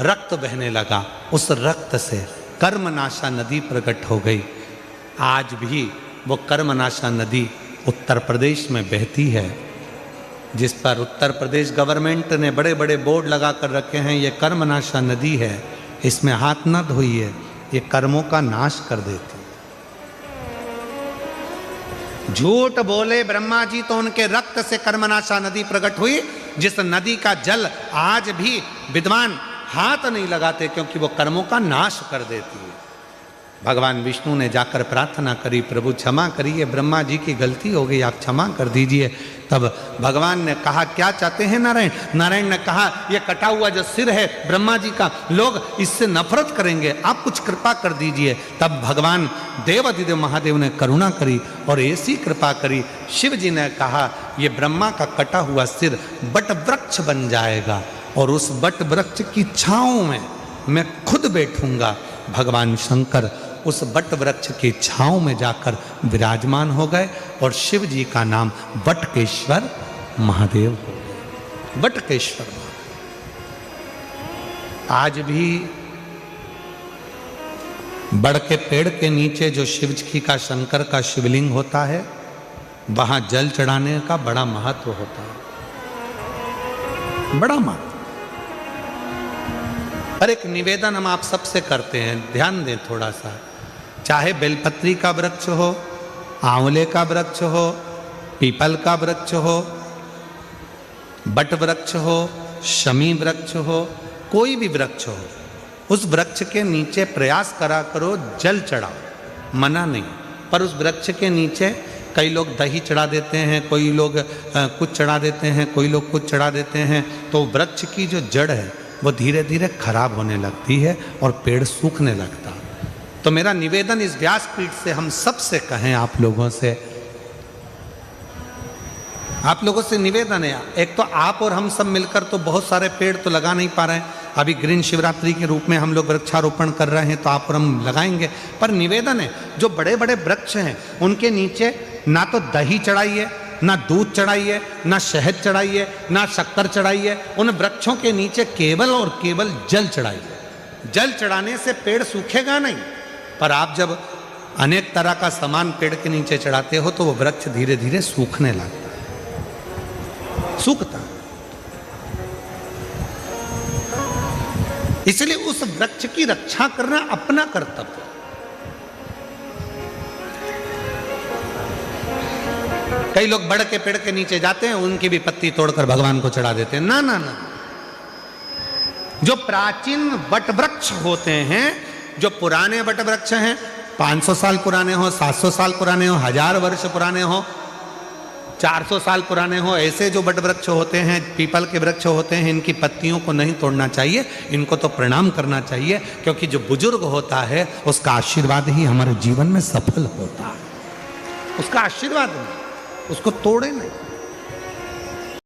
रक्त बहने लगा। उस रक्त से कर्मनाशा नदी प्रकट हो गई। आज भी वो कर्मनाशा नदी उत्तर प्रदेश में बहती है, जिस पर उत्तर प्रदेश गवर्नमेंट ने बड़े बड़े बोर्ड लगा कर रखे हैं, ये कर्मनाशा नदी है, इसमें हाथ न धोइए, ये कर्मों का नाश कर देती है। झूठ बोले ब्रह्मा जी तो उनके रक्त से कर्मनाशा नदी प्रकट हुई, जिस नदी का जल आज भी विद्वान हाथ नहीं लगाते क्योंकि वो कर्मों का नाश कर देती है। भगवान विष्णु ने जाकर प्रार्थना करी, प्रभु क्षमा करिए, ब्रह्मा जी की गलती हो गई, आप क्षमा कर दीजिए। तब भगवान ने कहा क्या चाहते हैं नारायण? नारायण ने कहा ये कटा हुआ जो सिर है ब्रह्मा जी का, लोग इससे नफरत करेंगे, आप कुछ कृपा कर दीजिए। तब भगवान देवाधिदेव महादेव ने करुणा करी और ऐसी कृपा करी, शिव जी ने कहा ये ब्रह्मा का कटा हुआ सिर बट वृक्ष बन जाएगा और उस बट वृक्ष की छांव में मैं खुद बैठूंगा। भगवान शंकर उस बट वृक्ष की छांव में जाकर विराजमान हो गए और शिव जी का नाम बटकेश्वर महादेव हो गए। बटकेश्वर आज भी बड़ के पेड़ के नीचे जो शिव जी का शंकर का शिवलिंग होता है, वहां जल चढ़ाने का बड़ा महत्व होता है, बड़ा महत्व। पर एक निवेदन हम आप सबसे करते हैं, ध्यान दें थोड़ा सा। चाहे बेलपत्री का वृक्ष हो, आंवले का वृक्ष हो, पीपल का वृक्ष हो, बट वृक्ष हो, शमी वृक्ष हो, कोई भी वृक्ष हो, उस वृक्ष के नीचे प्रयास करा करो जल चढ़ाओ, मना नहीं। पर उस वृक्ष के नीचे कई लोग दही चढ़ा देते हैं, कोई लोग कुछ चढ़ा देते हैं, कोई लोग कुछ चढ़ा देते हैं, तो वृक्ष की जो जड़ है वो धीरे धीरे खराब होने लगती है और पेड़ सूखने लगता। तो मेरा निवेदन इस व्यासपीठ से हम सब से कहें, आप लोगों से निवेदन है। एक तो आप और हम सब मिलकर तो बहुत सारे पेड़ तो लगा नहीं पा रहे हैं। अभी ग्रीन शिवरात्रि के रूप में हम लोग वृक्षारोपण कर रहे हैं, तो आप और हम लगाएंगे। पर निवेदन है, जो बड़े बड़े वृक्ष हैं उनके नीचे ना तो दही चढ़ाइए, ना दूध चढ़ाइए, ना शहद चढ़ाइए, ना शक्कर चढ़ाइए। उन वृक्षों के नीचे केवल और केवल जल चढ़ाइए। जल चढ़ाने से पेड़ सूखेगा नहीं, पर आप जब अनेक तरह का सामान पेड़ के नीचे चढ़ाते हो तो वो वृक्ष धीरे धीरे सूखने लगता है, सूखता। इसलिए उस वृक्ष की रक्षा करना अपना कर्तव्य। कई लोग बड़ के पेड़ के नीचे जाते हैं, उनकी भी पत्ती तोड़कर भगवान को चढ़ा देते हैं। ना ना ना, जो प्राचीन वट वृक्ष होते हैं, जो पुराने वट वृक्ष हैं, 500 साल पुराने हो, 700 साल पुराने हो, 1000 वर्ष पुराने हो, 400 साल पुराने हो, ऐसे जो वट वृक्ष होते हैं, पीपल के वृक्ष होते हैं, इनकी पत्तियों को नहीं तोड़ना चाहिए, इनको तो प्रणाम करना चाहिए। क्योंकि जो बुजुर्ग होता है उसका आशीर्वाद ही हमारे जीवन में सफल होता है, उसका आशीर्वाद नहीं, उसको तोड़े नहीं।